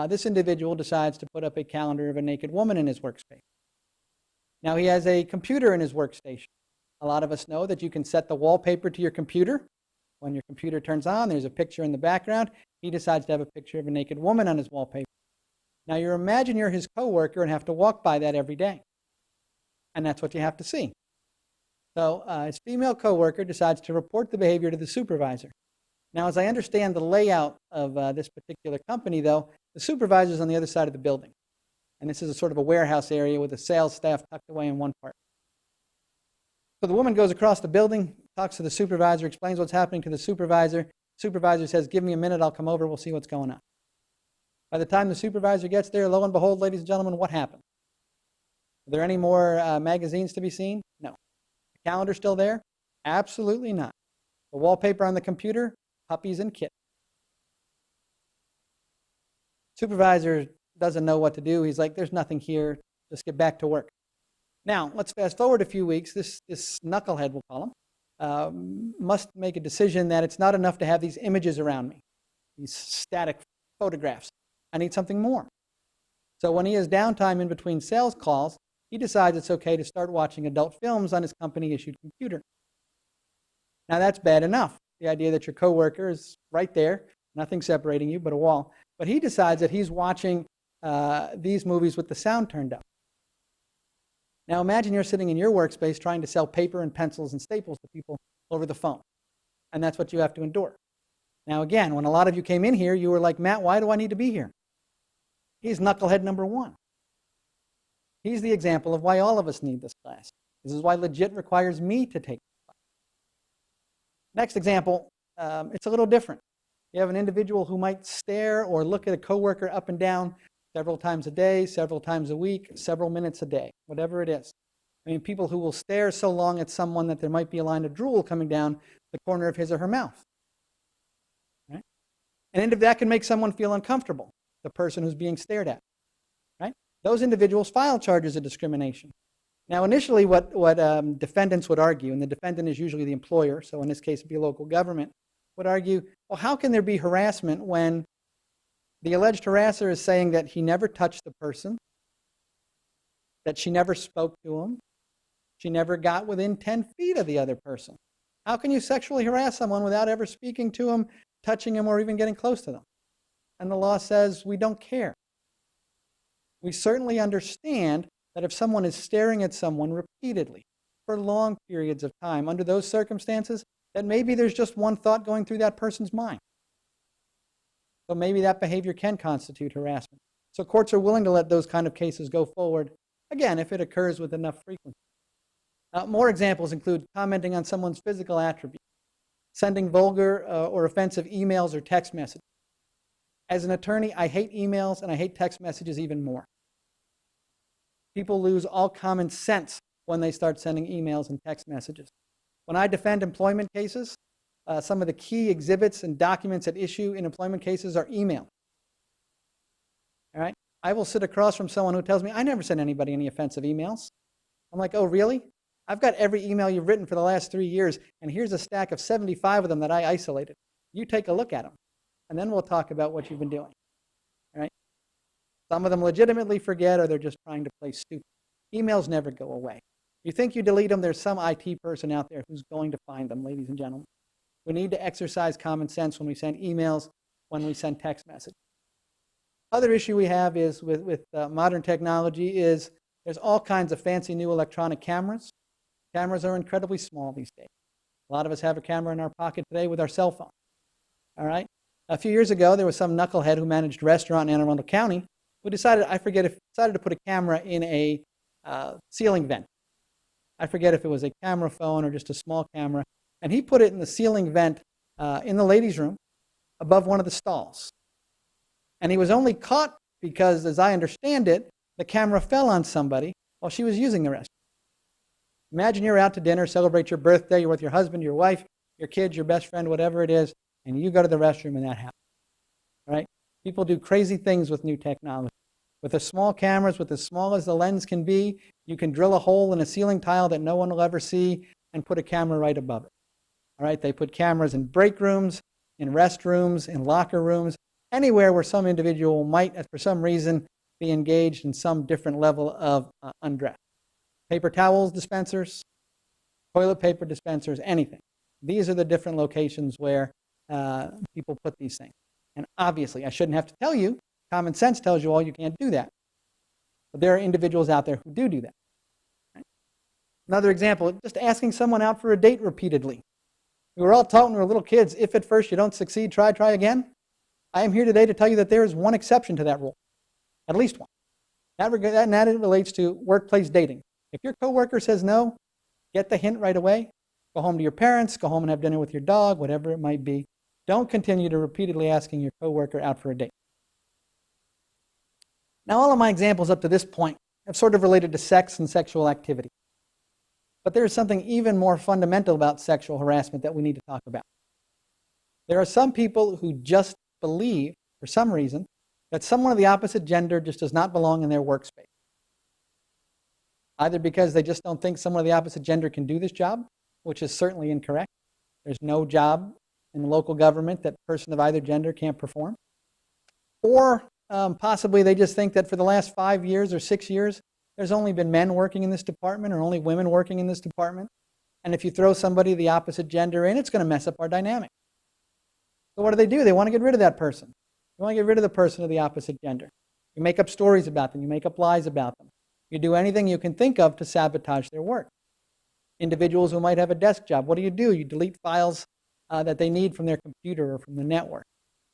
This individual decides to put up a calendar of a naked woman in his workspace. Now, he has a computer in his workstation. A lot of us know that you can set the wallpaper to your computer. When your computer turns on, there's a picture in the background. He decides to have a picture of a naked woman on his wallpaper. Now, you imagine you're his coworker and have to walk by that every day. And that's what you have to see. So his female coworker decides to report the behavior to the supervisor. Now, as I understand the layout of this particular company, though, the supervisor is on the other side of the building. And this is a sort of a warehouse area with the sales staff tucked away in one part. So the woman goes across the building, talks to the supervisor, explains what's happening to the supervisor. Supervisor says, give me a minute, I'll come over, we'll see what's going on. By the time the supervisor gets there, lo and behold, ladies and gentlemen, what happened? Are there any more magazines to be seen? No. The calendar still there? Absolutely not. The wallpaper on the computer? Puppies and kittens. Supervisor doesn't know what to do. He's like, there's nothing here. Just get back to work. Now, let's fast forward a few weeks. This knucklehead, we'll call him, must make a decision that it's not enough to have these images around me, these static photographs. I need something more. So when he has downtime in between sales calls, he decides it's okay to start watching adult films on his company-issued computer. Now, that's bad enough. The idea that your coworker is right there, nothing separating you but a wall. But he decides that he's watching these movies with the sound turned up. Now imagine you're sitting in your workspace trying to sell paper and pencils and staples to people over the phone. And that's what you have to endure. Now again, when a lot of you came in here, you were like, Matt, why do I need to be here? He's knucklehead number one. He's the example of why all of us need this class. This is why LGIT requires me to take this class. Next example, it's a little different. You have an individual who might stare or look at a coworker up and down several times a day, several times a week, several minutes a day, whatever it is. I mean, people who will stare so long at someone that there might be a line of drool coming down the corner of his or her mouth. Right? And that can make someone feel uncomfortable, the person who's being stared at. Right? Those individuals file charges of discrimination. Now, initially, what defendants would argue, and the defendant is usually the employer, so in this case, it'd be a local government, would argue, well, how can there be harassment when the alleged harasser is saying that he never touched the person, that she never spoke to him, she never got within 10 feet of the other person? How can you sexually harass someone without ever speaking to him, touching him, or even getting close to them? And the law says we don't care. We certainly understand that if someone is staring at someone repeatedly for long periods of time under those circumstances, that maybe there's just one thought going through that person's mind. So maybe that behavior can constitute harassment. So courts are willing to let those kind of cases go forward, again, if it occurs with enough frequency. More examples include commenting on someone's physical attributes, sending vulgar or offensive emails or text messages. As an attorney, I hate emails and I hate text messages even more. People lose all common sense when they start sending emails and text messages. When I defend employment cases, some of the key exhibits and documents at issue in employment cases are email. All right? I will sit across from someone who tells me, I never sent anybody any offensive emails. I'm like, oh, really? I've got every email you've written for the last 3 years, and here's a stack of 75 of them that I isolated. You take a look at them, and then we'll talk about what you've been doing. All right? Some of them legitimately forget, or they're just trying to play stupid. Emails never go away. You think you delete them, there's some IT person out there who's going to find them, ladies and gentlemen. We need to exercise common sense when we send emails, when we send text messages. Other issue we have is with modern technology is there's all kinds of fancy new electronic cameras. Cameras are incredibly small these days. A lot of us have a camera in our pocket today with our cell phone. All right? A few years ago, there was some knucklehead who managed a restaurant in Anne Arundel County who decided to put a camera in a ceiling vent. I forget if it was a camera phone or just a small camera. And he put it in the ceiling vent in the ladies' room above one of the stalls. And he was only caught because, as I understand it, the camera fell on somebody while she was using the restroom. Imagine you're out to dinner, celebrate your birthday, you're with your husband, your wife, your kids, your best friend, whatever it is, and you go to the restroom and that happens. Right? People do crazy things with new technology. With the small cameras, with as small as the lens can be, you can drill a hole in a ceiling tile that no one will ever see and put a camera right above it. All right? They put cameras in break rooms, in restrooms, in locker rooms, anywhere where some individual might, for some reason, be engaged in some different level of undress. Paper towels dispensers, toilet paper dispensers, anything. These are the different locations where people put these things. And obviously, I shouldn't have to tell you, common sense tells you all you can't do that. But there are individuals out there who do that. Right? Another example, just asking someone out for a date repeatedly. We were all taught when we were little kids, if at first you don't succeed, try again. I am here today to tell you that there is one exception to that rule, at least one. That relates to workplace dating. If your coworker says no, get the hint right away. Go home to your parents, go home and have dinner with your dog, whatever it might be. Don't continue to repeatedly asking your coworker out for a date. Now, all of my examples up to this point have sort of related to sex and sexual activity. But there is something even more fundamental about sexual harassment that we need to talk about. There are some people who just believe, for some reason, that someone of the opposite gender just does not belong in their workspace. Either because they just don't think someone of the opposite gender can do this job, which is certainly incorrect. There's no job in the local government that a person of either gender can't perform. Or possibly they just think that for the last 5 years or 6 years, there's only been men working in this department or only women working in this department. And if you throw somebody of the opposite gender in, it's going to mess up our dynamic. So what do? They want to get rid of that person. They want to get rid of the person of the opposite gender. You make up stories about them. You make up lies about them. You do anything you can think of to sabotage their work. Individuals who might have a desk job, what do? You delete files that they need from their computer or from the network.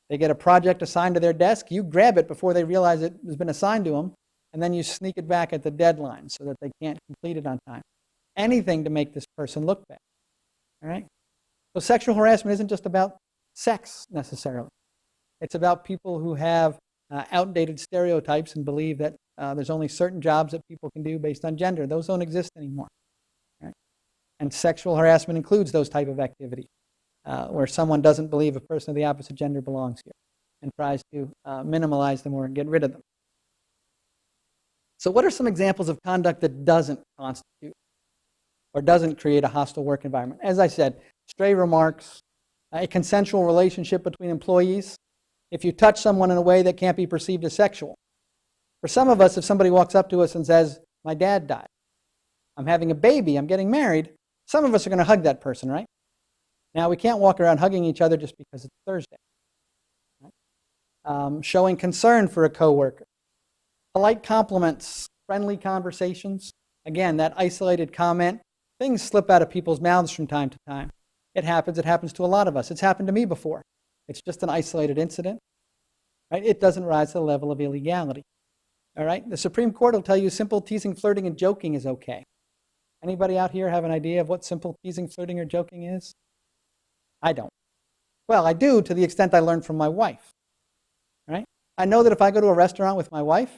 They get a project assigned to their desk. You grab it before they realize it has been assigned to them, and then you sneak it back at the deadline so that they can't complete it on time. Anything to make this person look bad. All right? So sexual harassment isn't just about sex necessarily. It's about people who have outdated stereotypes and believe that there's only certain jobs that people can do based on gender. Those don't exist anymore. Right? And sexual harassment includes those type of activities where someone doesn't believe a person of the opposite gender belongs here and tries to minimize them or get rid of them. So what are some examples of conduct that doesn't constitute or doesn't create a hostile work environment? As I said, stray remarks, a consensual relationship between employees, if you touch someone in a way that can't be perceived as sexual. For some of us, if somebody walks up to us and says, my dad died, I'm having a baby, I'm getting married, some of us are going to hug that person, right? Now, we can't walk around hugging each other just because it's Thursday. Right? Showing concern for a coworker, polite compliments, friendly conversations. Again, that isolated comment, things slip out of people's mouths from time to time. It happens to a lot of us. It's happened to me before. It's just an isolated incident. Right? It doesn't rise to the level of illegality. All right? The Supreme Court will tell you simple teasing, flirting, and joking is okay. Anybody out here have an idea of what simple teasing, flirting, or joking is? I don't. Well, I do to the extent I learned from my wife. Right? I know that if I go to a restaurant with my wife,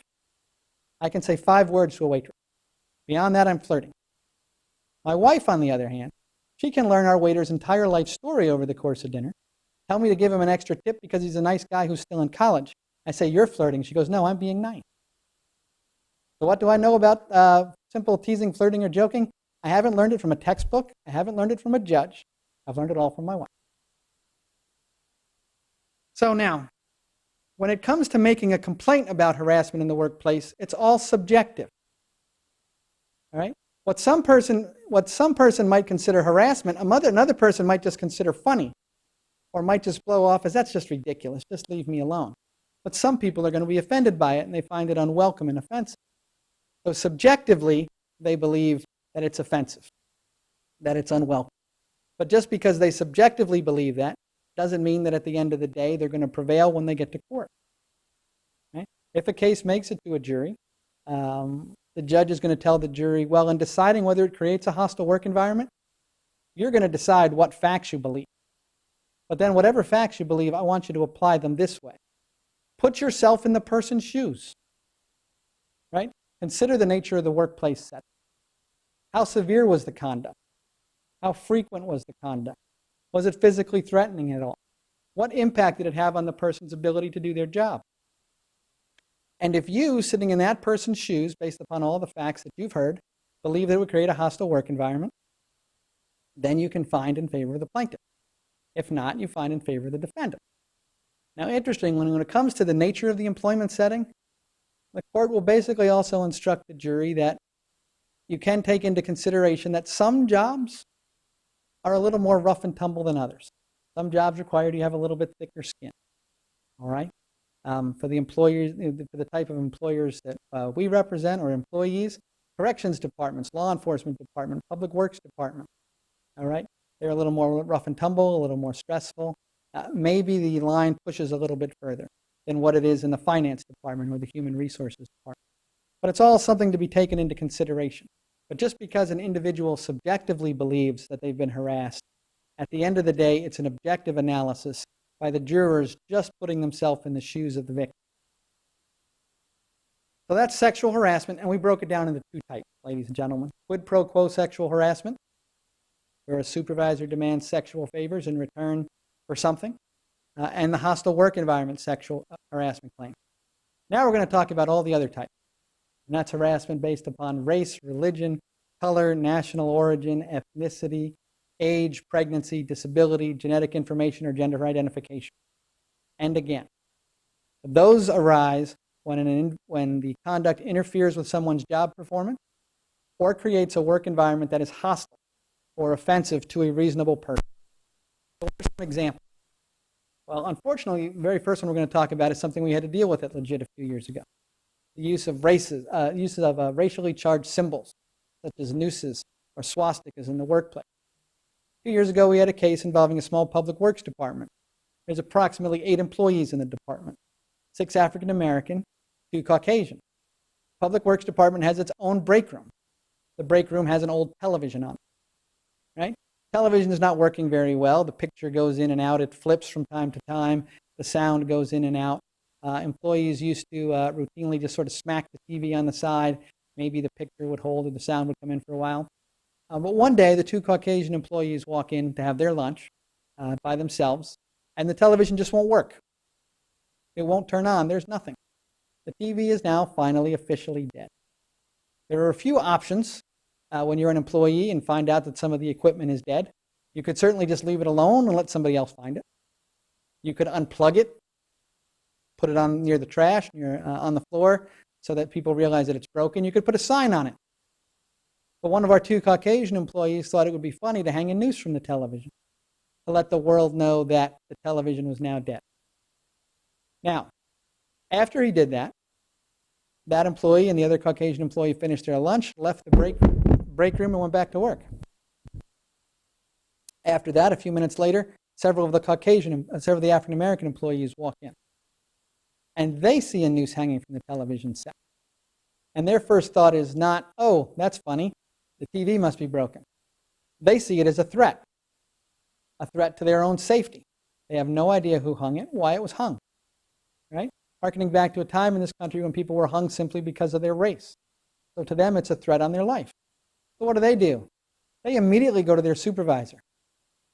I can say 5 words to a waitress. Beyond that, I'm flirting. My wife, on the other hand, she can learn our waiter's entire life story over the course of dinner. Tell me to give him an extra tip because he's a nice guy who's still in college. I say, you're flirting. She goes, no, I'm being nice. So what do I know about simple teasing, flirting, or joking? I haven't learned it from a textbook. I haven't learned it from a judge. I've learned it all from my wife. So now, when it comes to making a complaint about harassment in the workplace, it's all subjective. All right? What some person might consider harassment, another person might just consider funny, or might just blow off as that's just ridiculous, just leave me alone. But some people are going to be offended by it and they find it unwelcome and offensive. So subjectively, they believe that it's offensive, that it's unwelcome. But just because they subjectively believe that doesn't mean that at the end of the day they're going to prevail when they get to court. Right? If a case makes it to a jury, the judge is going to tell the jury, well, in deciding whether it creates a hostile work environment, you're going to decide what facts you believe. But then whatever facts you believe, I want you to apply them this way. Put yourself in the person's shoes. Right? Consider the nature of the workplace setting. How severe was the conduct? How frequent was the conduct? Was it physically threatening at all? What impact did it have on the person's ability to do their job? And if you, sitting in that person's shoes, based upon all the facts that you've heard, believe that it would create a hostile work environment, then you can find in favor of the plaintiff. If not, you find in favor of the defendant. Now, interestingly, when it comes to the nature of the employment setting, the court will basically also instruct the jury that you can take into consideration that some jobs are a little more rough and tumble than others. Some jobs require you have a little bit thicker skin. All right? For the employers, for the type of employers that we represent or employees, corrections departments, law enforcement department, public works department. All right? They're a little more rough and tumble, a little more stressful. Maybe the line pushes a little bit further than what it is in the finance department or the human resources department. But it's all something to be taken into consideration. But just because an individual subjectively believes that they've been harassed, at the end of the day, it's an objective analysis by the jurors just putting themselves in the shoes of the victim. So that's sexual harassment, and we broke it down into 2 types, ladies and gentlemen. Quid pro quo sexual harassment, where a supervisor demands sexual favors in return for something, and the hostile work environment sexual harassment claim, Now we're going to talk about all the other types. And that's harassment based upon race, religion, color, national origin, ethnicity, age, pregnancy, disability, genetic information, or gender identification. And again, those arise when the conduct interferes with someone's job performance or creates a work environment that is hostile or offensive to a reasonable person. So what are some examples? Well, unfortunately, the very first one we're going to talk about is something we had to deal with at LGIT a few years ago. The use of racially charged symbols, such as nooses or swastikas in the workplace. A few years ago, we had a case involving a small public works department. There's approximately 8 employees in the department, 6 African American, 2 Caucasian. Public Works Department has its own break room. The break room has an old television on it, right? Television is not working very well. The picture goes in and out. It flips from time to time. The sound goes in and out. Employees used to routinely just sort of smack the TV on the side. Maybe the picture would hold or the sound would come in for a while. But one day, the 2 Caucasian employees walk in to have their lunch by themselves, and the television just won't work. It won't turn on. There's nothing. The TV is now finally officially dead. There are a few options when you're an employee and find out that some of the equipment is dead. You could certainly just leave it alone and let somebody else find it. You could unplug it, put it on near the trash, on the floor, so that people realize that it's broken. You could put a sign on it. But one of our 2 Caucasian employees thought it would be funny to hang a noose from the television to let the world know that the television was now dead. Now, after he did that, that employee and the other Caucasian employee finished their lunch, left the break room, and went back to work. After that, a few minutes later, several of the African American employees walk in. And they see a noose hanging from the television set. And their first thought is not, oh, that's funny, the TV must be broken. They see it as a threat to their own safety. They have no idea who hung it, why it was hung, right? Harkening back to a time in this country when people were hung simply because of their race. So to them, it's a threat on their life. So what do? They immediately go to their supervisor,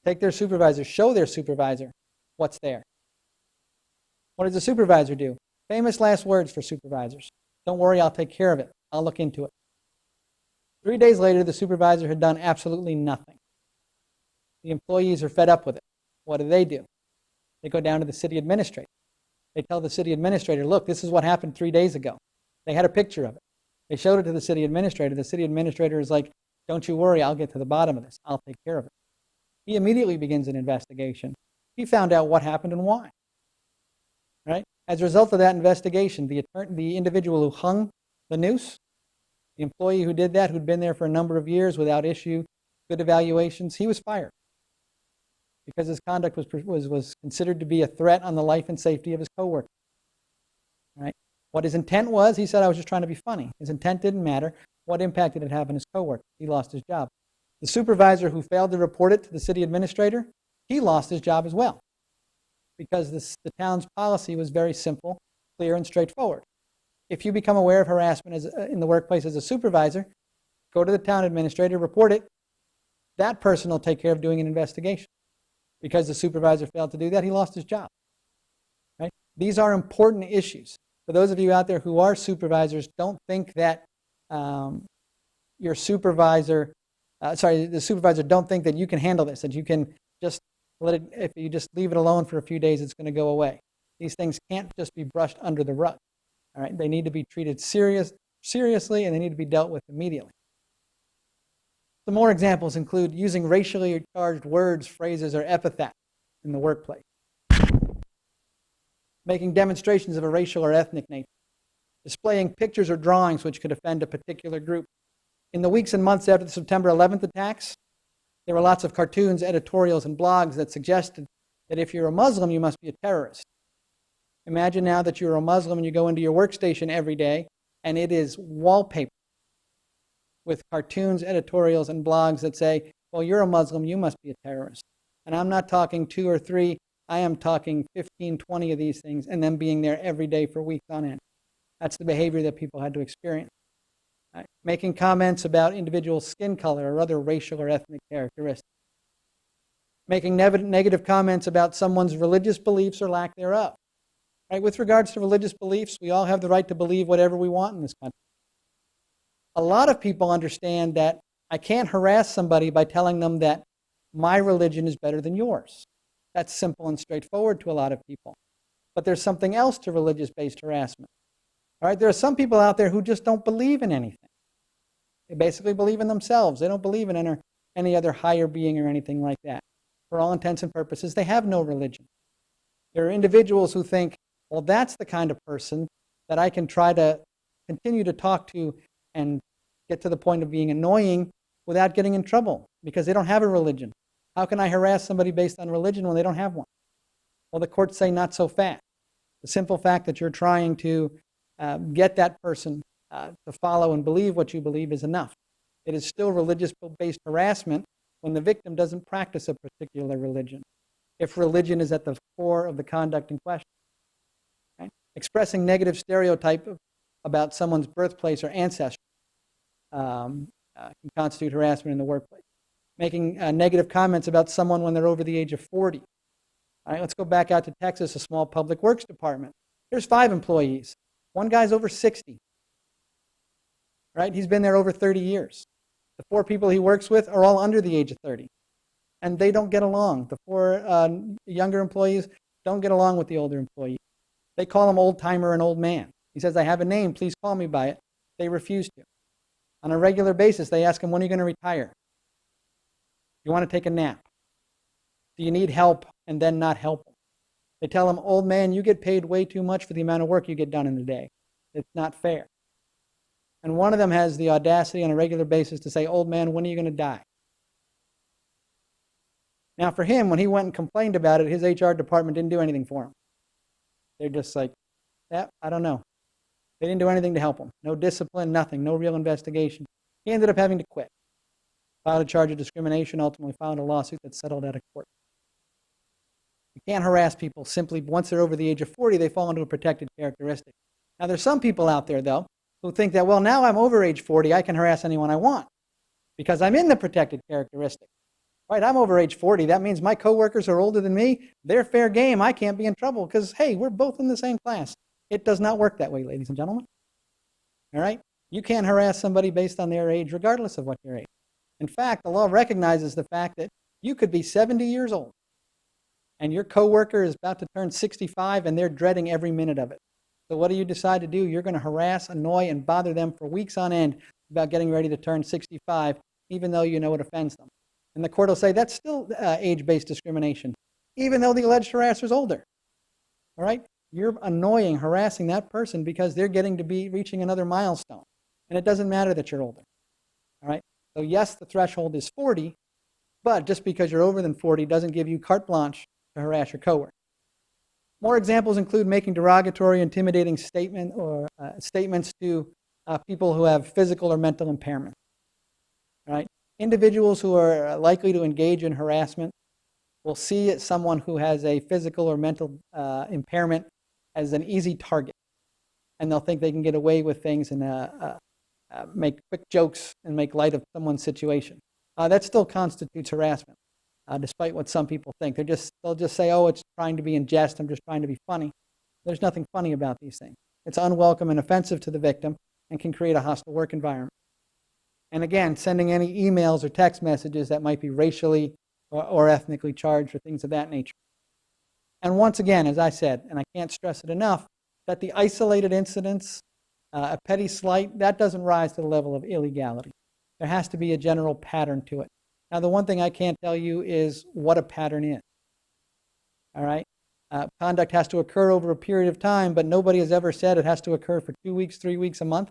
take their supervisor, show their supervisor what's there. What does the supervisor do? Famous last words for supervisors. Don't worry, I'll take care of it. I'll look into it. 3 days later, the supervisor had done absolutely nothing. The employees are fed up with it. What do? They go down to the city administrator. They tell the city administrator, look, this is what happened 3 days ago. They had a picture of it. They showed it to the city administrator. The city administrator is like, don't you worry, I'll get to the bottom of this. I'll take care of it. He immediately begins an investigation. He found out what happened and why. Right? As a result of that investigation, the individual who hung the noose, the employee who did that, who'd been there for a number of years without issue, good evaluations, he was fired because his conduct was considered to be a threat on the life and safety of his coworkers. Right? What his intent was, he said, I was just trying to be funny. His intent didn't matter. What impact did it have on his coworkers? He lost his job. The supervisor who failed to report it to the city administrator, he lost his job as well, because the town's policy was very simple, clear, and straightforward. If you become aware of harassment in the workplace as a supervisor, go to the town administrator, report it. That person will take care of doing an investigation. Because the supervisor failed to do that, he lost his job. Right? These are important issues. For those of you out there who are supervisors, don't think that the supervisor don't think that you can handle this, that you can just let it, if you just leave it alone for a few days, it's going to go away. These things can't just be brushed under the rug. All right? They need to be treated seriously, and they need to be dealt with immediately. Some more examples include using racially charged words, phrases, or epithets in the workplace. Making demonstrations of a racial or ethnic nature. Displaying pictures or drawings which could offend a particular group. In the weeks and months after the September 11th attacks, there were lots of cartoons, editorials, and blogs that suggested that if you're a Muslim, you must be a terrorist. Imagine now that you're a Muslim and you go into your workstation every day, and it is wallpaper with cartoons, editorials, and blogs that say, well, you're a Muslim, you must be a terrorist. And I'm not talking 2 or 3, I am talking 15, 20 of these things, and them being there every day for weeks on end. That's the behavior that people had to experience. Right? Making comments about individual skin color or other racial or ethnic characteristics. Making negative comments about someone's religious beliefs or lack thereof. Right? With regards to religious beliefs, we all have the right to believe whatever we want in this country. A lot of people understand that I can't harass somebody by telling them that my religion is better than yours. That's simple and straightforward to a lot of people. But there's something else to religious-based harassment. All right? There are some people out there who just don't believe in anything. They basically believe in themselves. They don't believe in any other higher being or anything like that. For all intents and purposes, they have no religion. There are individuals who think, well, that's the kind of person that I can try to continue to talk to and get to the point of being annoying without getting in trouble because they don't have a religion. How can I harass somebody based on religion when they don't have one? Well, the courts say not so fast. The simple fact that you're trying to get that person to follow and believe what you believe is enough. It is still religious-based harassment when the victim doesn't practice a particular religion, if religion is at the core of the conduct in question. Okay? Expressing negative stereotype about someone's birthplace or ancestry can constitute harassment in the workplace. Making negative comments about someone when they're over the age of 40. All right, let's go back out to Texas, a small public works department. Here's 5 employees. One guy's over 60. Right? He's been there over 30 years. The 4 people he works with are all under the age of 30. And they don't get along. The 4 younger employees don't get along with the older employee. They call him old-timer and old man. He says, I have a name, please call me by it. They refuse to. On a regular basis, they ask him, when are you going to retire? You want to take a nap? Do you need help? And then not help him. They tell him, old man, you get paid way too much for the amount of work you get done in a day. It's not fair. And one of them has the audacity on a regular basis to say, old man, when are you going to die? Now for him, when he went and complained about it, his HR department didn't do anything for him. They're just like, yeah, I don't know. They didn't do anything to help him. No discipline, nothing, no real investigation. He ended up having to quit. Filed a charge of discrimination, ultimately filed a lawsuit that settled out of court. You can't harass people simply once they're over the age of 40, they fall into a protected characteristic. Now there's some people out there, though, who think that, well, now I'm over age 40, I can harass anyone I want because I'm in the protected characteristic. Right, I'm over age 40. That means my coworkers are older than me. They're fair game. I can't be in trouble because, hey, we're both in the same class. It does not work that way, ladies and gentlemen. All right? You can't harass somebody based on their age regardless of what your age. In fact, the law recognizes the fact that you could be 70 years old and your coworker is about to turn 65 and they're dreading every minute of it. So what do you decide to do? You're going to harass, annoy, and bother them for weeks on end about getting ready to turn 65, even though you know it offends them. And the court will say that's still age-based discrimination, even though the alleged harasser is older. All right? You're annoying, harassing that person because they're getting to be reaching another milestone. And it doesn't matter that you're older. All right? So yes, the threshold is 40, but just because you're over than 40 doesn't give you carte blanche to harass your coworker. More examples include making derogatory, intimidating statements to people who have physical or mental impairment. All right? Individuals who are likely to engage in harassment will see someone who has a physical or mental impairment as an easy target. And they'll think they can get away with things and make quick jokes and make light of someone's situation. That still constitutes harassment, despite what some people think. They'll just say, oh, it's trying to be in jest, I'm just trying to be funny. There's nothing funny about these things. It's unwelcome and offensive to the victim and can create a hostile work environment. And again, sending any emails or text messages that might be racially or ethnically charged or things of that nature. And once again, as I said, and I can't stress it enough, that the isolated incidents, a petty slight, that doesn't rise to the level of illegality. There has to be a general pattern to it. Now, the one thing I can't tell you is what a pattern is. All right? Conduct has to occur over a period of time, but nobody has ever said it has to occur for 2 weeks, 3 weeks, a month.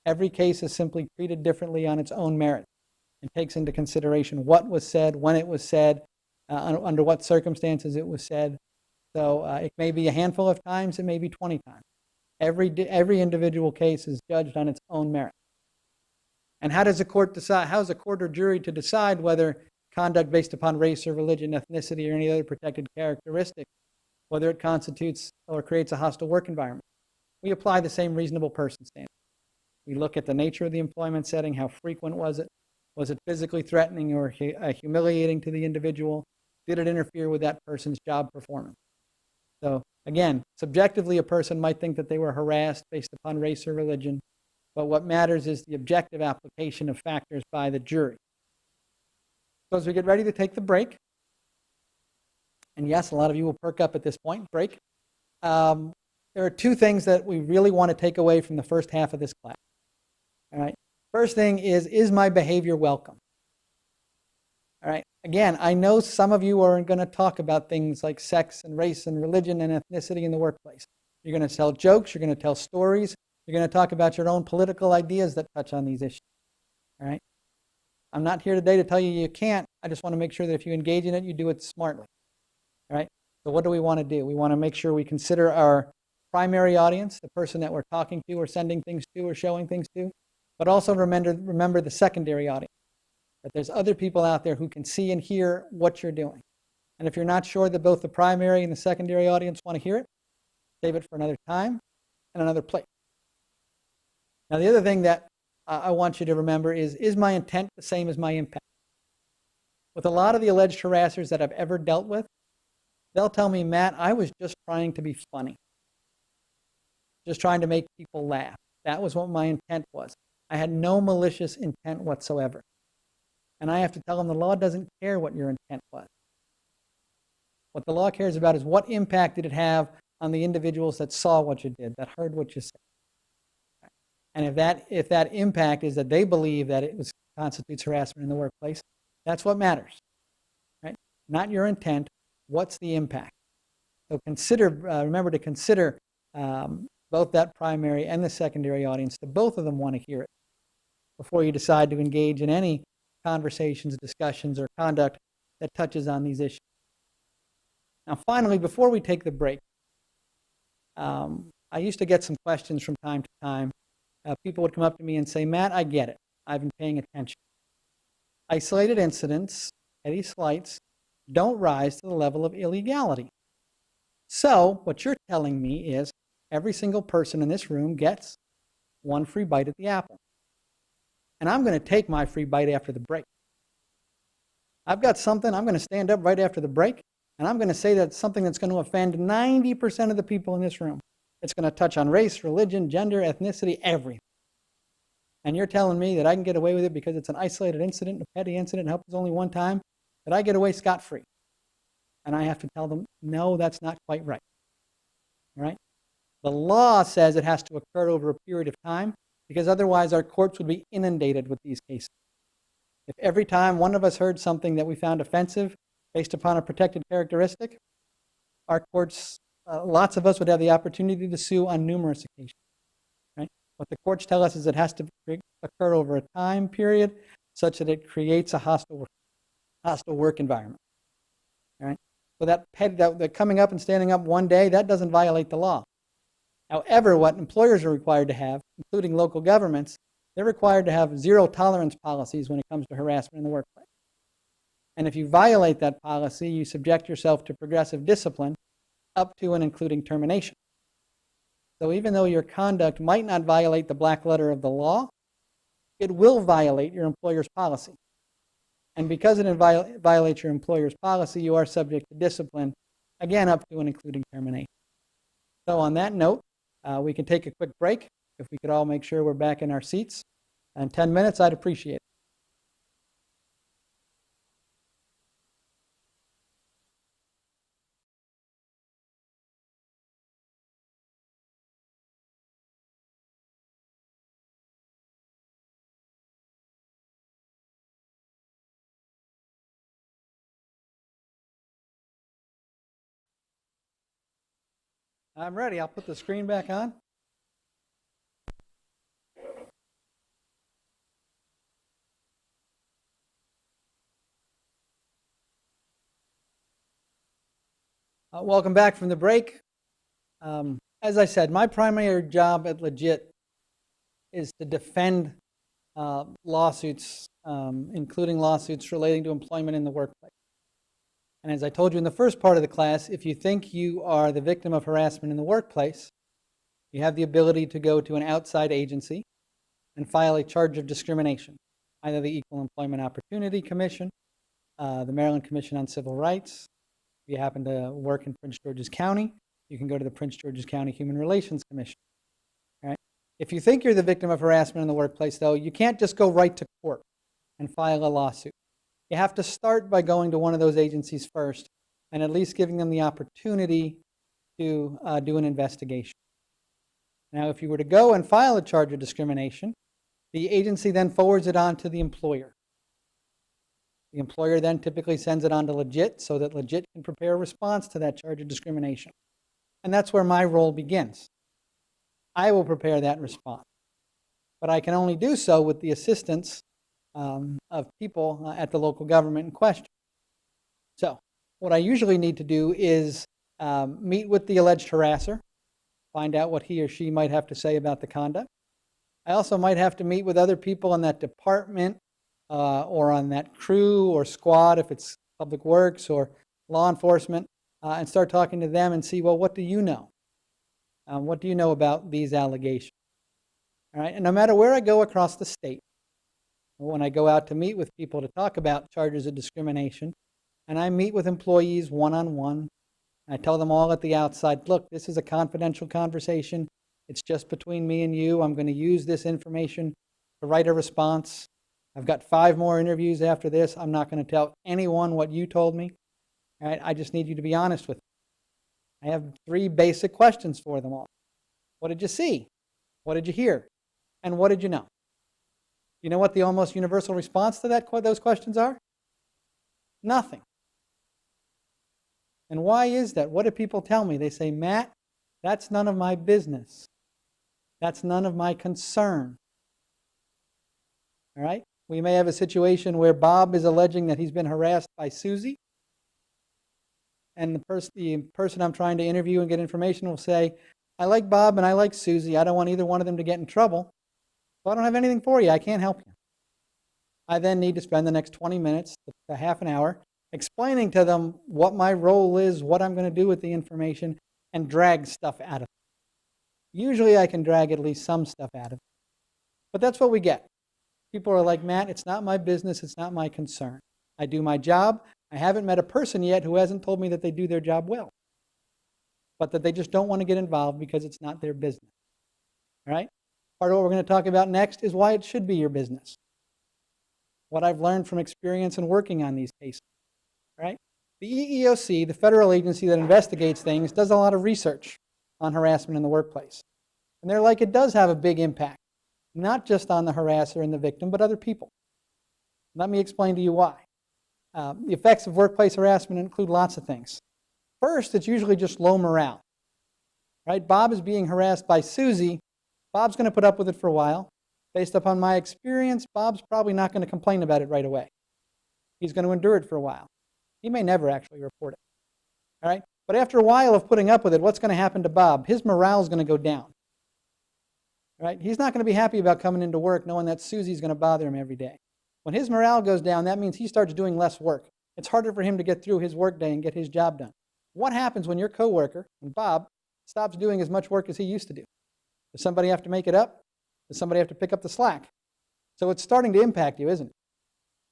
Every case is simply treated differently on its own merit and takes into consideration what was said, when it was said, under what circumstances it was said. So it may be a handful of times, it may be 20 times. Every individual case is judged on its own merit. And how does a court decide? How is a court or jury to decide whether conduct based upon race or religion, ethnicity, or any other protected characteristic, whether it constitutes or creates a hostile work environment? We apply the same reasonable person standard. We look at the nature of the employment setting, how frequent was it? Was it physically threatening or humiliating to the individual? Did it interfere with that person's job performance? So again, subjectively, a person might think that they were harassed based upon race or religion, but what matters is the objective application of factors by the jury. So as we get ready to take the break, and yes, a lot of you will perk up at this point, break, there are two things that we really want to take away from the first half of this class. All right. First thing is my behavior welcome? All right. Again, I know some of you are going to talk about things like sex and race and religion and ethnicity in the workplace. You're going to tell jokes. You're going to tell stories. You're going to talk about your own political ideas that touch on these issues. All right. I'm not here today to tell you you can't. I just want to make sure that if you engage in it, you do it smartly. All right. So what do we want to do? We want to make sure we consider our primary audience, the person that we're talking to or sending things to or showing things to, but also remember the secondary audience, that there's other people out there who can see and hear what you're doing. And if you're not sure that both the primary and the secondary audience want to hear it, save it for another time and another place. Now, the other thing that I want you to remember is my intent the same as my impact? With a lot of the alleged harassers that I've ever dealt with, they'll tell me, Matt, I was just trying to be funny. Just trying to make people laugh. That was what my intent was. I had no malicious intent whatsoever. And I have to tell them the law doesn't care what your intent was. What the law cares about is what impact did it have on the individuals that saw what you did, that heard what you said. And if that impact is that they believe that it constitutes harassment in the workplace, that's what matters, right? Not your intent. What's the impact? So remember to consider both that primary and the secondary audience, that both of them want to hear it before you decide to engage in any conversations, discussions, or conduct that touches on these issues. Now, finally, before we take the break, I used to get some questions from time to time. People would come up to me and say, Matt, I get it. I've been paying attention. Isolated incidents, petty slights, don't rise to the level of illegality. So what you're telling me is every single person in this room gets one free bite at the apple. And I'm going to take my free bite after the break. I've got something, I'm going to stand up right after the break, and I'm going to say that's something that's going to offend 90% of the people in this room. It's going to touch on race, religion, gender, ethnicity, everything. And you're telling me that I can get away with it because it's an isolated incident, a petty incident, happens only one time, that I get away scot-free. And I have to tell them, no, that's not quite right. All right? The law says it has to occur over a period of time because otherwise our courts would be inundated with these cases. If every time one of us heard something that we found offensive based upon a protected characteristic, our courts, lots of us would have the opportunity to sue on numerous occasions. Right? What the courts tell us is it has to occur over a time period such that it creates a hostile work environment. All right? So that coming up and standing up one day, that doesn't violate the law. However, what employers are required to have, including local governments, they're required to have zero tolerance policies when it comes to harassment in the workplace. And if you violate that policy, you subject yourself to progressive discipline up to and including termination. So even though your conduct might not violate the black letter of the law, it will violate your employer's policy. And because it violates your employer's policy, you are subject to discipline, again, up to and including termination. So on that note, we can take a quick break. If we could all make sure we're back in our seats. In 10 minutes, I'd appreciate it. I'm ready. I'll put the screen back on. Welcome back from the break. As I said, my primary job at LGIT is to defend lawsuits, including lawsuits relating to employment in the workplace. And as I told you in the first part of the class, if you think you are the victim of harassment in the workplace, you have the ability to go to an outside agency and file a charge of discrimination, either the Equal Employment Opportunity Commission, the Maryland Commission on Civil Rights, if you happen to work in Prince George's County, You can go to the Prince George's County Human Relations Commission. All right? If you think you're the victim of harassment in the workplace, though, you can't just go right to court and file a lawsuit. You have to start by going to one of those agencies first and at least giving them the opportunity to do an investigation. Now, if you were to go and file a charge of discrimination, the agency then forwards it on to the employer. The employer then typically sends it on to LGIT so that LGIT can prepare a response to that charge of discrimination. And that's where my role begins. I will prepare that response. But I can only do so with the assistance of people at the local government in question. So what I usually need to do is meet with the alleged harasser, find out what he or she might have to say about the conduct. I also might have to meet with other people in that department or on that crew or squad if it's public works or law enforcement and start talking to them and see, well, what do you know? What do you know about these allegations? All right, and no matter where I go across the state, when I go out to meet with people to talk about charges of discrimination, and I meet with employees one-on-one, I tell them all at the outside, look, this is a confidential conversation. It's just between me and you. I'm going to use this information to write a response. I've got 5 more interviews after this. I'm not going to tell anyone what you told me. All right, I just need you to be honest with me. I have 3 basic questions for them all. What did you see? What did you hear? And what did you know? You know what the almost universal response to those questions are? Nothing. And why is that? What do people tell me? They say, Matt, that's none of my business. That's none of my concern. All right? We may have a situation where Bob is alleging that he's been harassed by Susie, and the person I'm trying to interview and get information will say, I like Bob and I like Susie. I don't want either one of them to get in trouble. So I don't have anything for you. I can't help you. I then need to spend the next 20 minutes to half an hour explaining to them what my role is, what I'm going to do with the information, and drag stuff out of it. Usually I can drag at least some stuff out of it. But that's what we get. People are like, Matt, it's not my business, it's not my concern. I do my job. I haven't met a person yet who hasn't told me that they do their job well, but that they just don't want to get involved because it's not their business. All right? Part of what we're going to talk about next is why it should be your business. What I've learned from experience in working on these cases. All right? The EEOC, the federal agency that investigates things, does a lot of research on harassment in the workplace. And they're like, it does have a big impact, not just on the harasser and the victim, but other people. Let me explain to you why. The effects of workplace harassment include lots of things. First, it's usually just low morale. Right? Bob is being harassed by Susie. Bob's going to put up with it for a while. Based upon my experience, Bob's probably not going to complain about it right away. He's going to endure it for a while. He may never actually report it. All right? But after a while of putting up with it, what's going to happen to Bob? His morale is going to go down. Right? He's not going to be happy about coming into work knowing that Susie's going to bother him every day. When his morale goes down, that means he starts doing less work. It's harder for him to get through his workday and get his job done. What happens when your coworker, when Bob, stops doing as much work as he used to do? Does somebody have to make it up? Does somebody have to pick up the slack? So it's starting to impact you, isn't it?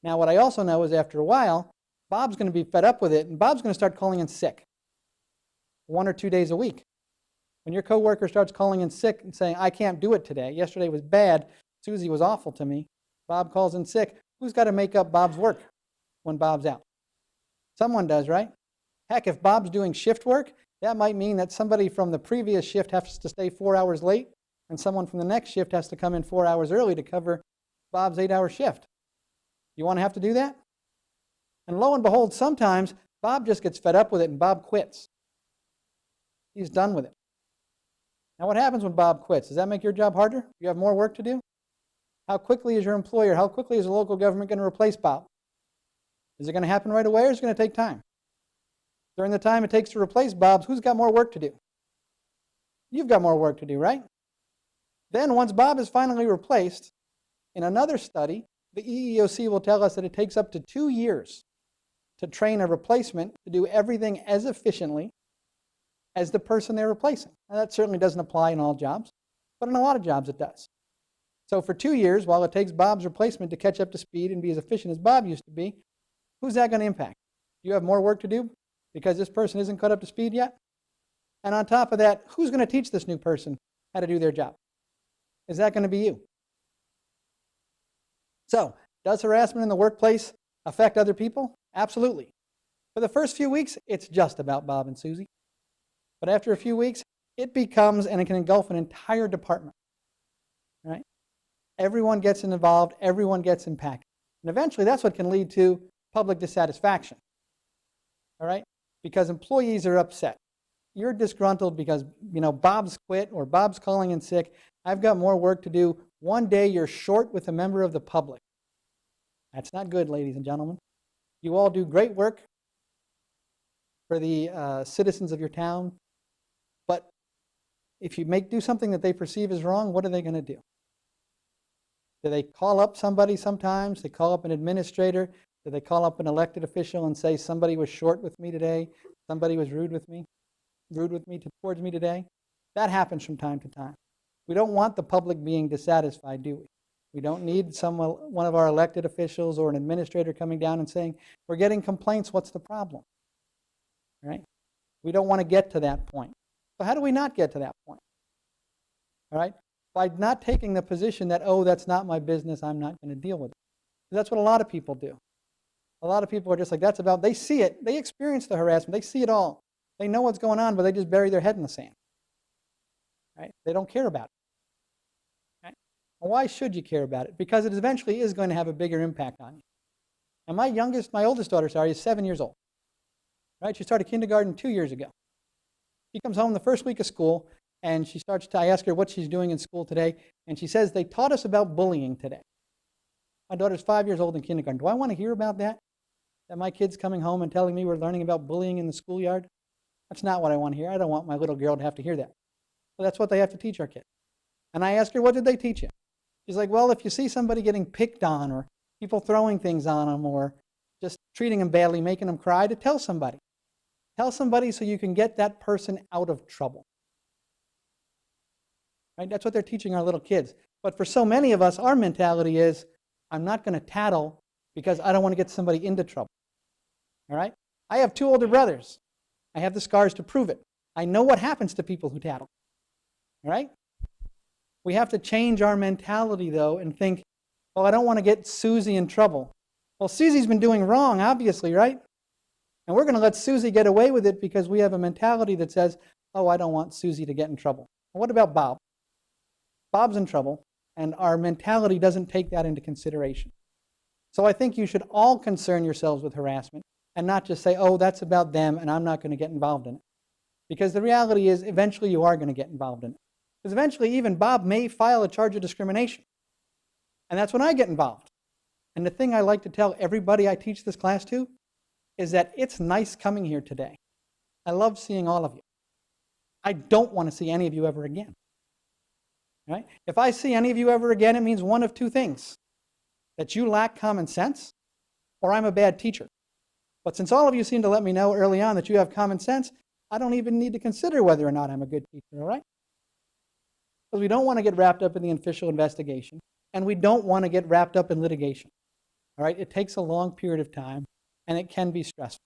Now, what I also know is after a while, Bob's going to be fed up with it, and Bob's going to start calling in sick 1 or 2 days a week. When your coworker starts calling in sick and saying, I can't do it today, yesterday was bad, Susie was awful to me, Bob calls in sick, who's got to make up Bob's work when Bob's out? Someone does, right? Heck, if Bob's doing shift work, that might mean that somebody from the previous shift has to stay 4 hours late, and someone from the next shift has to come in 4 hours early to cover Bob's 8-hour shift. You want to have to do that? And lo and behold, sometimes Bob just gets fed up with it and Bob quits. He's done with it. Now what happens when Bob quits? Does that make your job harder? You have more work to do? How quickly is your employer, how quickly is the local government going to replace Bob? Is it going to happen right away or is it going to take time? During the time it takes to replace Bob, who's got more work to do? You've got more work to do, right? Then once Bob is finally replaced, in another study, the EEOC will tell us that it takes up to 2 years to train a replacement to do everything as efficiently as the person they're replacing. Now, that certainly doesn't apply in all jobs, but in a lot of jobs it does. So for 2 years, while it takes Bob's replacement to catch up to speed and be as efficient as Bob used to be, who's that going to impact? You have more work to do because this person isn't caught up to speed yet? And on top of that, who's going to teach this new person how to do their job? Is that going to be you? So, does harassment in the workplace affect other people? Absolutely. For the first few weeks, it's just about Bob and Susie. But after a few weeks, it becomes, and it can engulf an entire department. Right? Everyone gets involved, everyone gets impacted. And eventually, that's what can lead to public dissatisfaction. All right? Because employees are upset. You're disgruntled because, Bob's quit or Bob's calling in sick. I've got more work to do. One day you're short with a member of the public. That's not good, ladies and gentlemen. You all do great work for the citizens of your town, but if you do something that they perceive as wrong, what are they going to do? Do they call up somebody sometimes? They call up an administrator? Do they call up an elected official and say somebody was short with me today? Somebody was rude towards me today? That happens from time to time. We don't want the public being dissatisfied, do we? We don't need one of our elected officials or an administrator coming down and saying, we're getting complaints, what's the problem? Right? We don't want to get to that point. So how do we not get to that point? All right? By not taking the position that, oh, that's not my business, I'm not going to deal with it. That's what a lot of people do. A lot of people are just like, they see it, they experience the harassment, they see it all. They know what's going on, but they just bury their head in the sand. Right? They don't care about it. Right? Well, why should you care about it? Because it eventually is going to have a bigger impact on you. And my oldest daughter, is 7 years old. Right? She started kindergarten 2 years ago. She comes home the first week of school, and I ask her what she's doing in school today, and she says, they taught us about bullying today. My daughter's 5 years old in kindergarten. Do I want to hear about that? That my kid's coming home and telling me we're learning about bullying in the schoolyard? That's not what I want to hear. I don't want my little girl to have to hear that. So that's what they have to teach our kids. And I ask her, what did they teach you? She's like, well, if you see somebody getting picked on or people throwing things on them or just treating them badly, making them cry, to tell somebody. Tell somebody so you can get that person out of trouble. Right? That's what they're teaching our little kids. But for so many of us, our mentality is, I'm not going to tattle because I don't want to get somebody into trouble. All right? I have 2 older brothers. I have the scars to prove it. I know what happens to people who tattle. All right? We have to change our mentality, though, and think, well, I don't want to get Susie in trouble. Well, Susie's been doing wrong, obviously, right? And we're going to let Susie get away with it because we have a mentality that says, oh, I don't want Susie to get in trouble. Well, what about Bob? Bob's in trouble, and our mentality doesn't take that into consideration. So I think you should all concern yourselves with harassment and not just say, oh, that's about them, and I'm not going to get involved in it. Because the reality is, eventually you are going to get involved in it. Because eventually even Bob may file a charge of discrimination. And that's when I get involved. And the thing I like to tell everybody I teach this class to is that it's nice coming here today. I love seeing all of you. I don't want to see any of you ever again. Right? If I see any of you ever again, it means one of 2 things. That you lack common sense, or I'm a bad teacher. But since all of you seem to let me know early on that you have common sense, I don't even need to consider whether or not I'm a good teacher, all right? Because we don't want to get wrapped up in the official investigation, and we don't want to get wrapped up in litigation. All right? It takes a long period of time, and it can be stressful.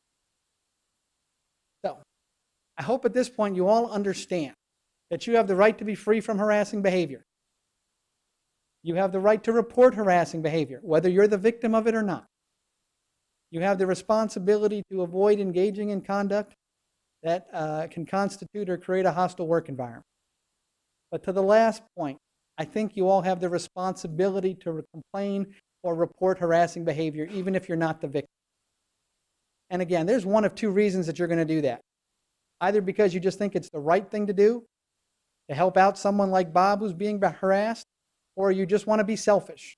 So, I hope at this point you all understand that you have the right to be free from harassing behavior. You have the right to report harassing behavior, whether you're the victim of it or not. You have the responsibility to avoid engaging in conduct that can constitute or create a hostile work environment. But to the last point, I think you all have the responsibility to complain or report harassing behavior, even if you're not the victim. And again, there's one of 2 reasons that you're going to do that. Either because you just think it's the right thing to do to help out someone like Bob who's being harassed, or you just want to be selfish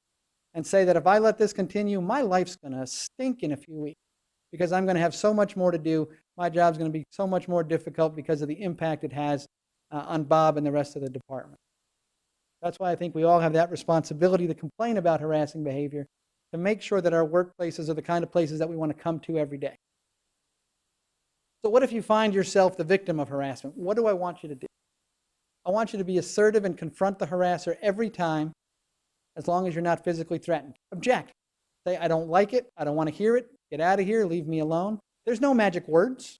and say that if I let this continue, my life's going to stink in a few weeks because I'm going to have so much more to do. My job's going to be so much more difficult because of the impact it has on Bob and the rest of the department. That's why I think we all have that responsibility to complain about harassing behavior, to make sure that our workplaces are the kind of places that we want to come to every day. So what if you find yourself the victim of harassment? What do I want you to do? I want you to be assertive and confront the harasser every time, as long as you're not physically threatened. Object. Say, I don't like it. I don't want to hear it. Get out of here. Leave me alone. There's no magic words.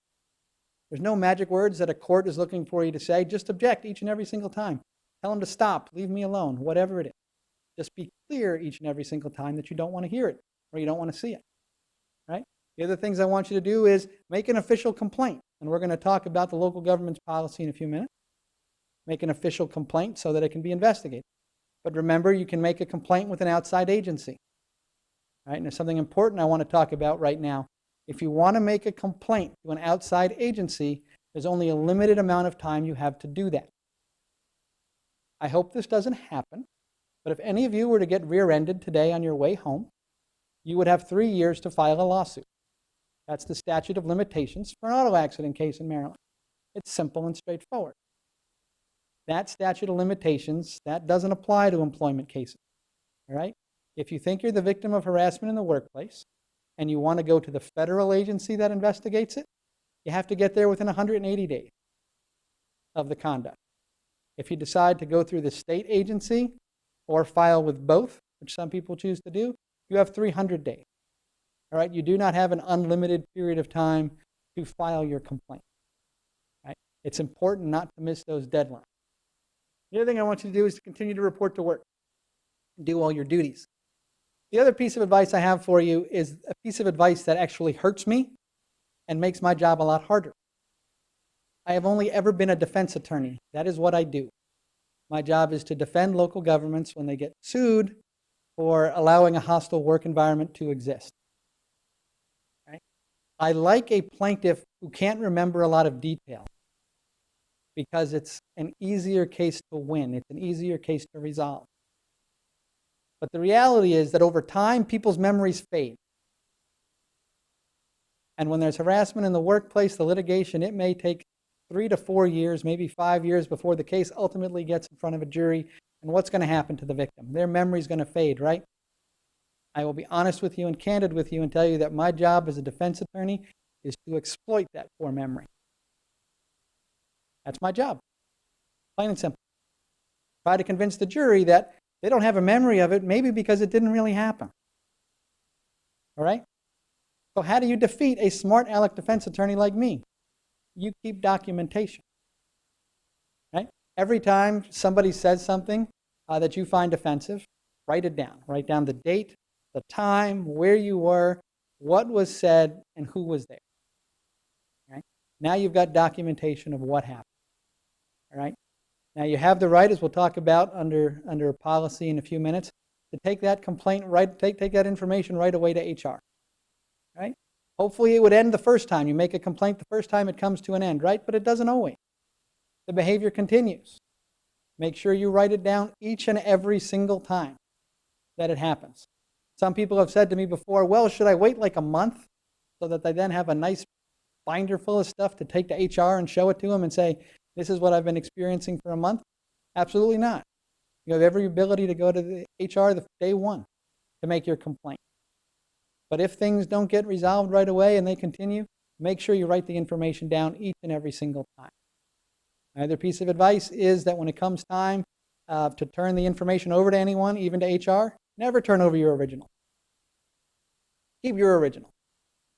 There's no magic words that a court is looking for you to say. Just object each and every single time. Tell them to stop, leave me alone, whatever it is. Just be clear each and every single time that you don't want to hear it or you don't want to see it, right? The other things I want you to do is make an official complaint. And we're going to talk about the local government's policy in a few minutes. Make an official complaint so that it can be investigated. But remember, you can make a complaint with an outside agency. Right? And there's something important I want to talk about right now. If you want to make a complaint to an outside agency, there's only a limited amount of time you have to do that. I hope this doesn't happen, but if any of you were to get rear-ended today on your way home, you would have 3 years to file a lawsuit. That's the statute of limitations for an auto accident case in Maryland. It's simple and straightforward. That statute of limitations, that doesn't apply to employment cases, all right? If you think you're the victim of harassment in the workplace and you want to go to the federal agency that investigates it, you have to get there within 180 days of the conduct. If you decide to go through the state agency or file with both, which some people choose to do, you have 300 days. All right, you do not have an unlimited period of time to file your complaint. Right? It's important not to miss those deadlines. The other thing I want you to do is to continue to report to work and do all your duties. The other piece of advice I have for you is a piece of advice that actually hurts me and makes my job a lot harder. I have only ever been a defense attorney. That is what I do. My job is to defend local governments when they get sued for allowing a hostile work environment to exist. Right? I like a plaintiff who can't remember a lot of detail because it's an easier case to win. It's an easier case to resolve. But the reality is that over time, people's memories fade. And when there's harassment in the workplace, the litigation, it may take 3 to 4 years, maybe 5 years before the case ultimately gets in front of a jury. And what's going to happen to the victim? Their memory's going to fade, right? I will be honest with you and candid with you and tell you that my job as a defense attorney is to exploit that poor memory. That's my job, plain and simple. Try to convince the jury that they don't have a memory of it, maybe because it didn't really happen. All right? So how do you defeat a smart aleck defense attorney like me? You keep documentation. Right? Every time somebody says something that you find offensive, write it down. Write down the date, the time, where you were, what was said, and who was there. Right? Now you've got documentation of what happened. All right? Now you have the right, as we'll talk about under policy in a few minutes, to take that complaint take that information right away to HR. Right? Hopefully it would end the first time. You make a complaint the first time it comes to an end, right? But it doesn't always. The behavior continues. Make sure you write it down each and every single time that it happens. Some people have said to me before, well, should I wait like a month so that they then have a nice binder full of stuff to take to HR and show it to them and say, this is what I've been experiencing for a month? Absolutely not. You have every ability to go to the HR the day one to make your complaint. But if things don't get resolved right away and they continue, make sure you write the information down each and every single time. Another piece of advice is that when it comes time to turn the information over to anyone, even to HR, never turn over your original. Keep your original.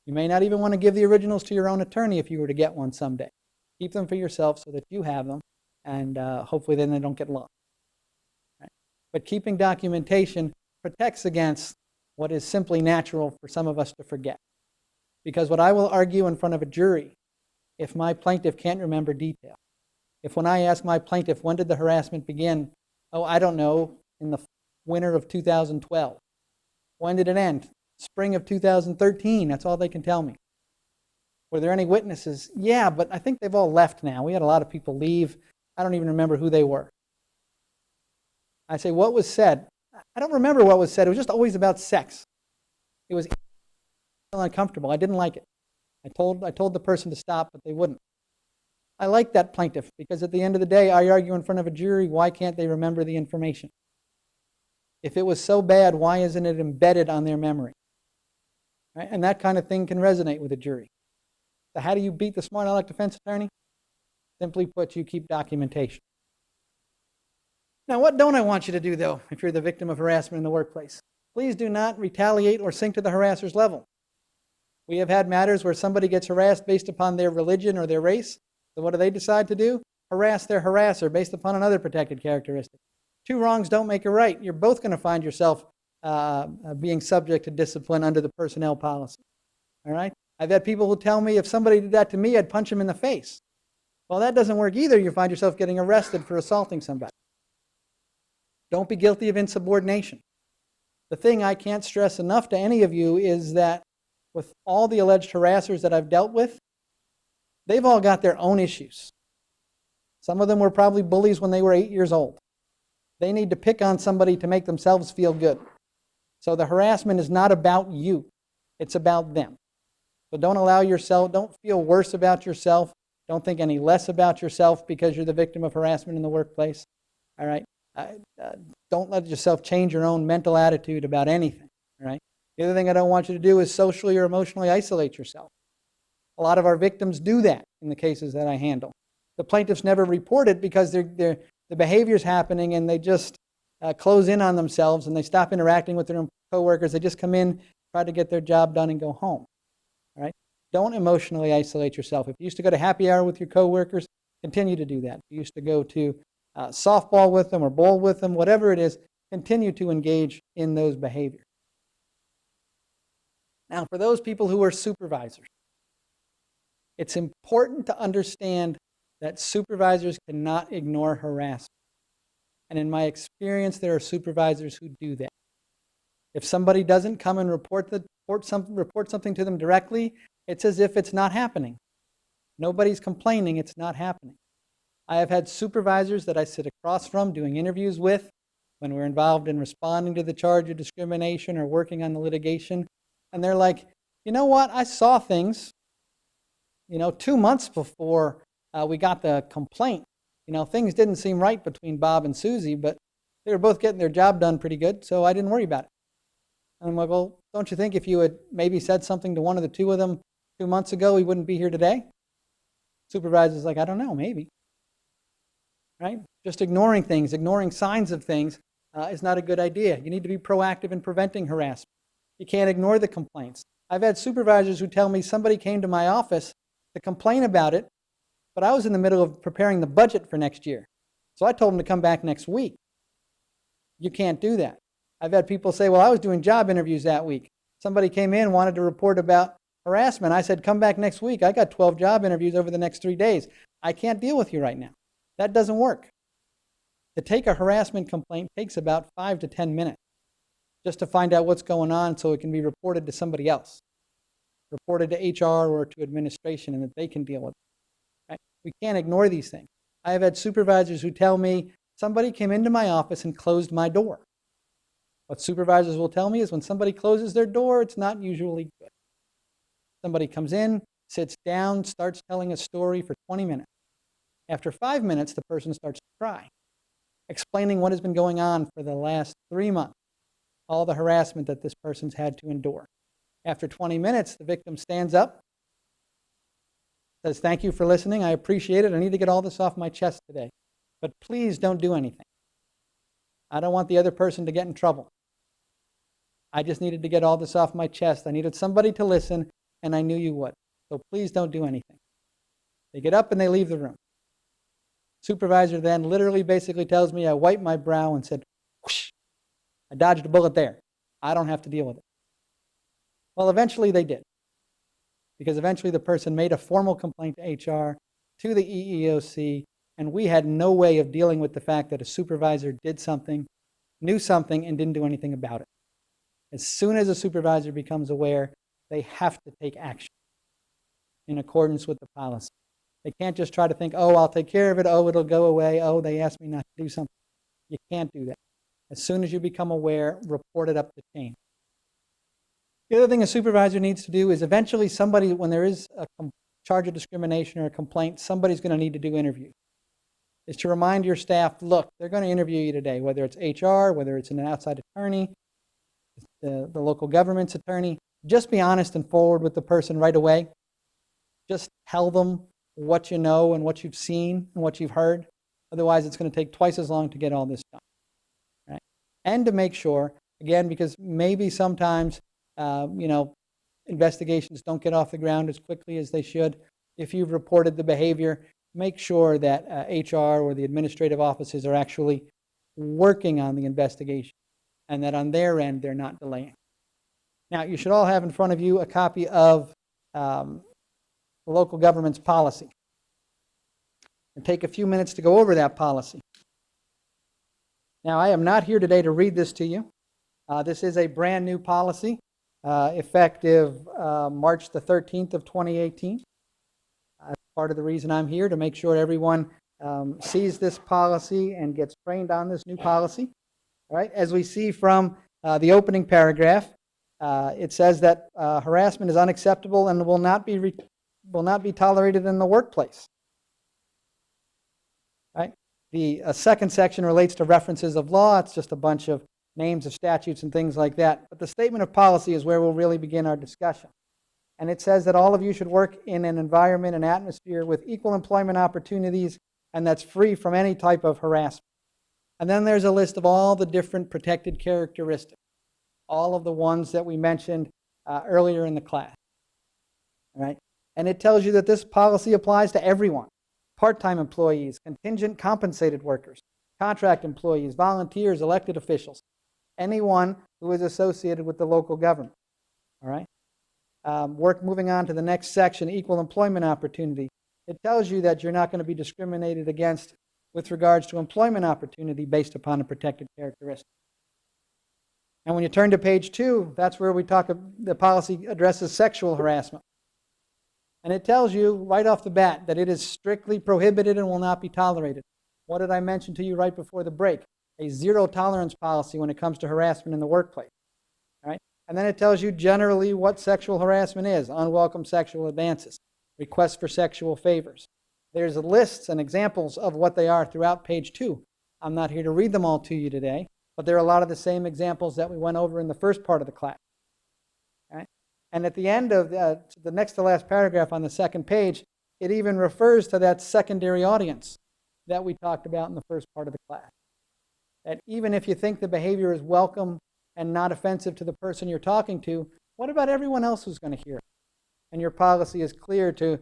You may not even want to give the originals to your own attorney if you were to get one someday. Keep them for yourself so that you have them, and hopefully then they don't get lost. Right? But keeping documentation protects against what is simply natural for some of us to forget. Because what I will argue in front of a jury, if my plaintiff can't remember detail, if when I ask my plaintiff, when did the harassment begin? Oh, I don't know, in the winter of 2012. When did it end? Spring of 2013. That's all they can tell me. Were there any witnesses? Yeah, but I think they've all left now. We had a lot of people leave. I don't even remember who they were. I say, what was said? I don't remember what was said. It was just always about sex. It was uncomfortable. I didn't like it. I told the person to stop, but they wouldn't. I like that plaintiff because at the end of the day, I argue in front of a jury, why can't they remember the information? If it was so bad, why isn't it embedded on their memory? Right? And that kind of thing can resonate with a jury. So how do you beat the smart aleck defense attorney? Simply put, you keep documentation. Now, what don't I want you to do, though, if you're the victim of harassment in the workplace? Please do not retaliate or sink to the harasser's level. We have had matters where somebody gets harassed based upon their religion or their race. So what do they decide to do? Harass their harasser based upon another protected characteristic. Two wrongs don't make a right. You're both going to find yourself being subject to discipline under the personnel policy. All right? I've had people who tell me if somebody did that to me, I'd punch him in the face. Well, that doesn't work either. You find yourself getting arrested for assaulting somebody. Don't be guilty of insubordination. The thing I can't stress enough to any of you is that with all the alleged harassers that I've dealt with, they've all got their own issues. Some of them were probably bullies when they were 8 years old. They need to pick on somebody to make themselves feel good. So the harassment is not about you. It's about them. So don't feel worse about yourself. Don't think any less about yourself because you're the victim of harassment in the workplace. All right? Don't let yourself change your own mental attitude about anything. All right? The other thing I don't want you to do is socially or emotionally isolate yourself. A lot of our victims do that in the cases that I handle. The plaintiffs never report it because the behavior's happening and they just close in on themselves and they stop interacting with their coworkers. They just come in, try to get their job done and go home. All right? Don't emotionally isolate yourself. If you used to go to happy hour with your coworkers, continue to do that. If you used to go to softball with them or bowl with them, whatever it is, continue to engage in those behaviors. Now, for those people who are supervisors, it's important to understand that supervisors cannot ignore harassment. And in my experience, there are supervisors who do that. If somebody doesn't come and report something to them directly, it's as if it's not happening. Nobody's complaining, it's not happening. I have had supervisors that I sit across from doing interviews with when we're involved in responding to the charge of discrimination or working on the litigation, and they're like, you know what, I saw things, 2 months before we got the complaint. Things didn't seem right between Bob and Susie, but they were both getting their job done pretty good, so I didn't worry about it. And I'm like, well, don't you think if you had maybe said something to one of the two of them 2 months ago, we wouldn't be here today? Supervisor's like, I don't know, maybe. Right? Just ignoring things, ignoring signs of things is not a good idea. You need to be proactive in preventing harassment. You can't ignore the complaints. I've had supervisors who tell me somebody came to my office to complain about it, but I was in the middle of preparing the budget for next year. So I told them to come back next week. You can't do that. I've had people say, well, I was doing job interviews that week. Somebody came in and wanted to report about harassment. I said, come back next week. I got 12 job interviews over the next 3 days. I can't deal with you right now. That doesn't work. To take a harassment complaint takes about 5 to 10 minutes just to find out what's going on so it can be reported to somebody else, reported to HR or to administration, and that they can deal with it. Right? We can't ignore these things. I have had supervisors who tell me, somebody came into my office and closed my door. What supervisors will tell me is when somebody closes their door, it's not usually good. Somebody comes in, sits down, starts telling a story for 20 minutes. After 5 minutes, the person starts to cry, explaining what has been going on for the last 3 months, all the harassment that this person's had to endure. After 20 minutes, the victim stands up, says, thank you for listening, I appreciate it, I need to get all this off my chest today, but please don't do anything. I don't want the other person to get in trouble. I just needed to get all this off my chest. I needed somebody to listen, and I knew you would. So please don't do anything. They get up and they leave the room. Supervisor then literally basically tells me, I wiped my brow and said, whoosh, I dodged a bullet there. I don't have to deal with it. Well, eventually they did. Because eventually the person made a formal complaint to HR, to the EEOC, and we had no way of dealing with the fact that a supervisor did something, knew something, and didn't do anything about it. As soon as a supervisor becomes aware, they have to take action in accordance with the policy. They can't just try to think, oh, I'll take care of it, oh, it'll go away, oh, they asked me not to do something. You can't do that. As soon as you become aware, report it up the chain. The other thing a supervisor needs to do is eventually somebody, when there is a charge of discrimination or a complaint, somebody's going to need to do interviews. Is to remind your staff, look, they're going to interview you today, whether it's HR, whether it's an outside attorney, the local government's attorney. Just be honest and forward with the person right away. Just tell them what you know and what you've seen and what you've heard. Otherwise, it's going to take twice as long to get all this done. Right? And to make sure, again, because maybe sometimes, investigations don't get off the ground as quickly as they should. If you've reported the behavior, make sure that HR or the administrative offices are actually working on the investigation and that on their end they're not delaying. Now, you should all have in front of you a copy of the local government's policy. And take a few minutes to go over that policy. Now, I am not here today to read this to you. This is a brand new policy, effective March the 13th of 2018. Part of the reason I'm here to make sure everyone sees this policy and gets trained on this new policy. All right, as we see from the opening paragraph, it says that harassment is unacceptable and will not be tolerated in the workplace. Right? The second section relates to references of law. It's just a bunch of names of statutes and things like that. But the statement of policy is where we'll really begin our discussion. And it says that all of you should work in an environment and atmosphere with equal employment opportunities and that's free from any type of harassment. And then there's a list of all the different protected characteristics, all of the ones that we mentioned earlier in the class. All right? And it tells you that this policy applies to everyone: part-time employees, contingent compensated workers, contract employees, volunteers, elected officials, anyone who is associated with the local government. All right? Moving on to the next section, equal employment opportunity. It tells you that you're not going to be discriminated against with regards to employment opportunity based upon a protected characteristic. And when you turn to page 2, that's where we talk, the policy addresses sexual harassment. And it tells you right off the bat that it is strictly prohibited and will not be tolerated. What did I mention to you right before the break? A zero tolerance policy when it comes to harassment in the workplace. All right? And then it tells you generally what sexual harassment is: unwelcome sexual advances, requests for sexual favors. There's lists and examples of what they are throughout page 2. I'm not here to read them all to you today, but there are a lot of the same examples that we went over in the first part of the class. All right? And at the end of the next to last paragraph on the second page, it even refers to that secondary audience that we talked about in the first part of the class. That even if you think the behavior is welcome and not offensive to the person you're talking to, what about everyone else who's going to hear it? And your policy is clear to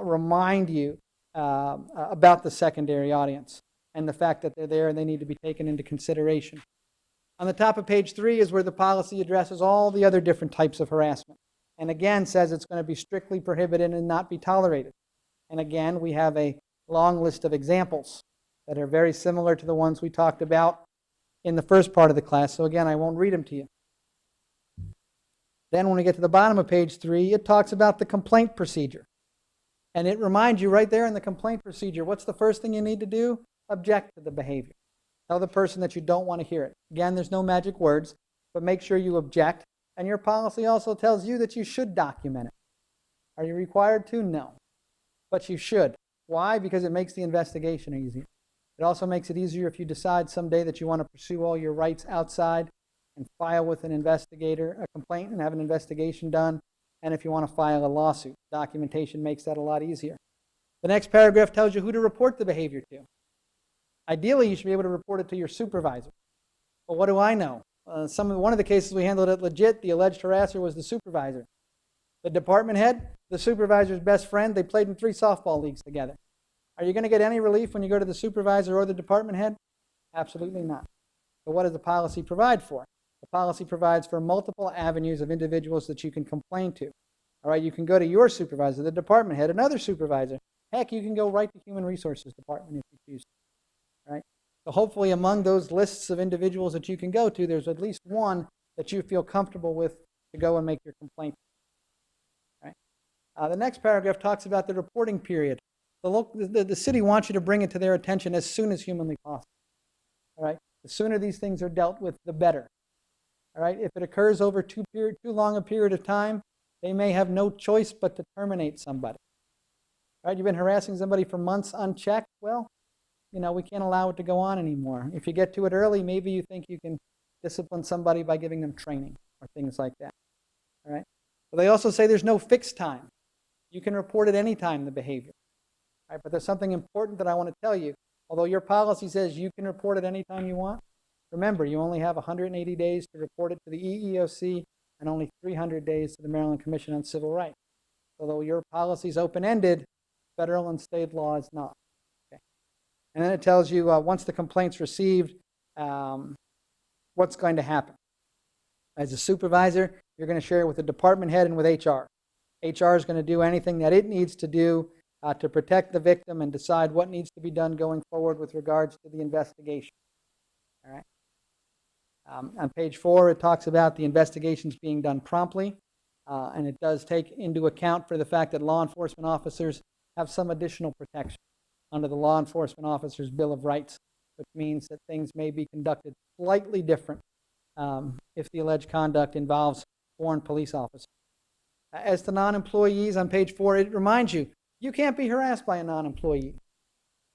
remind you about the secondary audience and the fact that they're there and they need to be taken into consideration. On the top of page 3 is where the policy addresses all the other different types of harassment. And again says it's going to be strictly prohibited and not be tolerated. And again, we have a long list of examples that are very similar to the ones we talked about in the first part of the class. So again, I won't read them to you. Then when we get to the bottom of page 3, it talks about the complaint procedure. And it reminds you right there in the complaint procedure, what's the first thing you need to do? Object to the behavior. Tell the person that you don't want to hear it. Again, there's no magic words, but make sure you object. And your policy also tells you that you should document it. Are you required to? No. But you should. Why? Because it makes the investigation easier. It also makes it easier if you decide someday that you want to pursue all your rights outside and file with an investigator a complaint and have an investigation done. And if you want to file a lawsuit, documentation makes that a lot easier. The next paragraph tells you who to report the behavior to. Ideally, you should be able to report it to your supervisor. But what do I know? One of the cases we handled at LGIT, the alleged harasser was the supervisor. The department head, the supervisor's best friend, they played in 3 softball leagues together. Are you going to get any relief when you go to the supervisor or the department head? Absolutely not. So what does the policy provide for? The policy provides for multiple avenues of individuals that you can complain to. All right, you can go to your supervisor, the department head, another supervisor. Heck, you can go right to Human Resources Department if you choose. All right? So hopefully among those lists of individuals that you can go to, there's at least one that you feel comfortable with to go and make your complaint. All right? The next paragraph talks about the reporting period. The city wants you to bring it to their attention as soon as humanly possible. All right? The sooner these things are dealt with, the better. All right? If it occurs over too long a period of time, they may have no choice but to terminate somebody. All right? You've been harassing somebody for months unchecked. Well, we can't allow it to go on anymore. If you get to it early, maybe you think you can discipline somebody by giving them training or things like that. All right? But they also say there's no fixed time. You can report at any time the behavior. All right? But there's something important that I want to tell you. Although your policy says you can report at any time you want, remember, you only have 180 days to report it to the EEOC and only 300 days to the Maryland Commission on Civil Rights. Although your policy is open-ended, federal and state law is not. Okay. And then it tells you once the complaint's received, what's going to happen. As a supervisor, you're going to share it with the department head and with HR. HR is going to do anything that it needs to do to protect the victim and decide what needs to be done going forward with regards to the investigation. All right. On page 4, it talks about the investigations being done promptly, and it does take into account for the fact that law enforcement officers have some additional protection under the Law Enforcement Officers' Bill of Rights, which means that things may be conducted slightly different if the alleged conduct involves foreign police officers. As to non-employees, on page 4, it reminds you, you can't be harassed by a non-employee.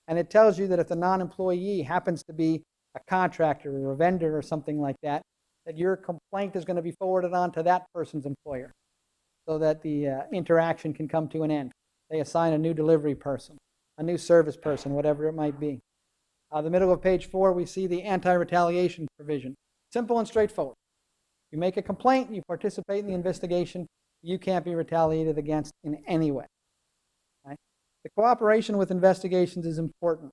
And it tells you that if the non-employee happens to be a contractor or a vendor or something like that, that your complaint is going to be forwarded on to that person's employer so that the interaction can come to an end. They assign a new delivery person, a new service person, whatever it might be. The middle of page 4, we see the anti-retaliation provision. Simple and straightforward. You make a complaint, you participate in the investigation, you can't be retaliated against in any way. Right? The cooperation with investigations is important.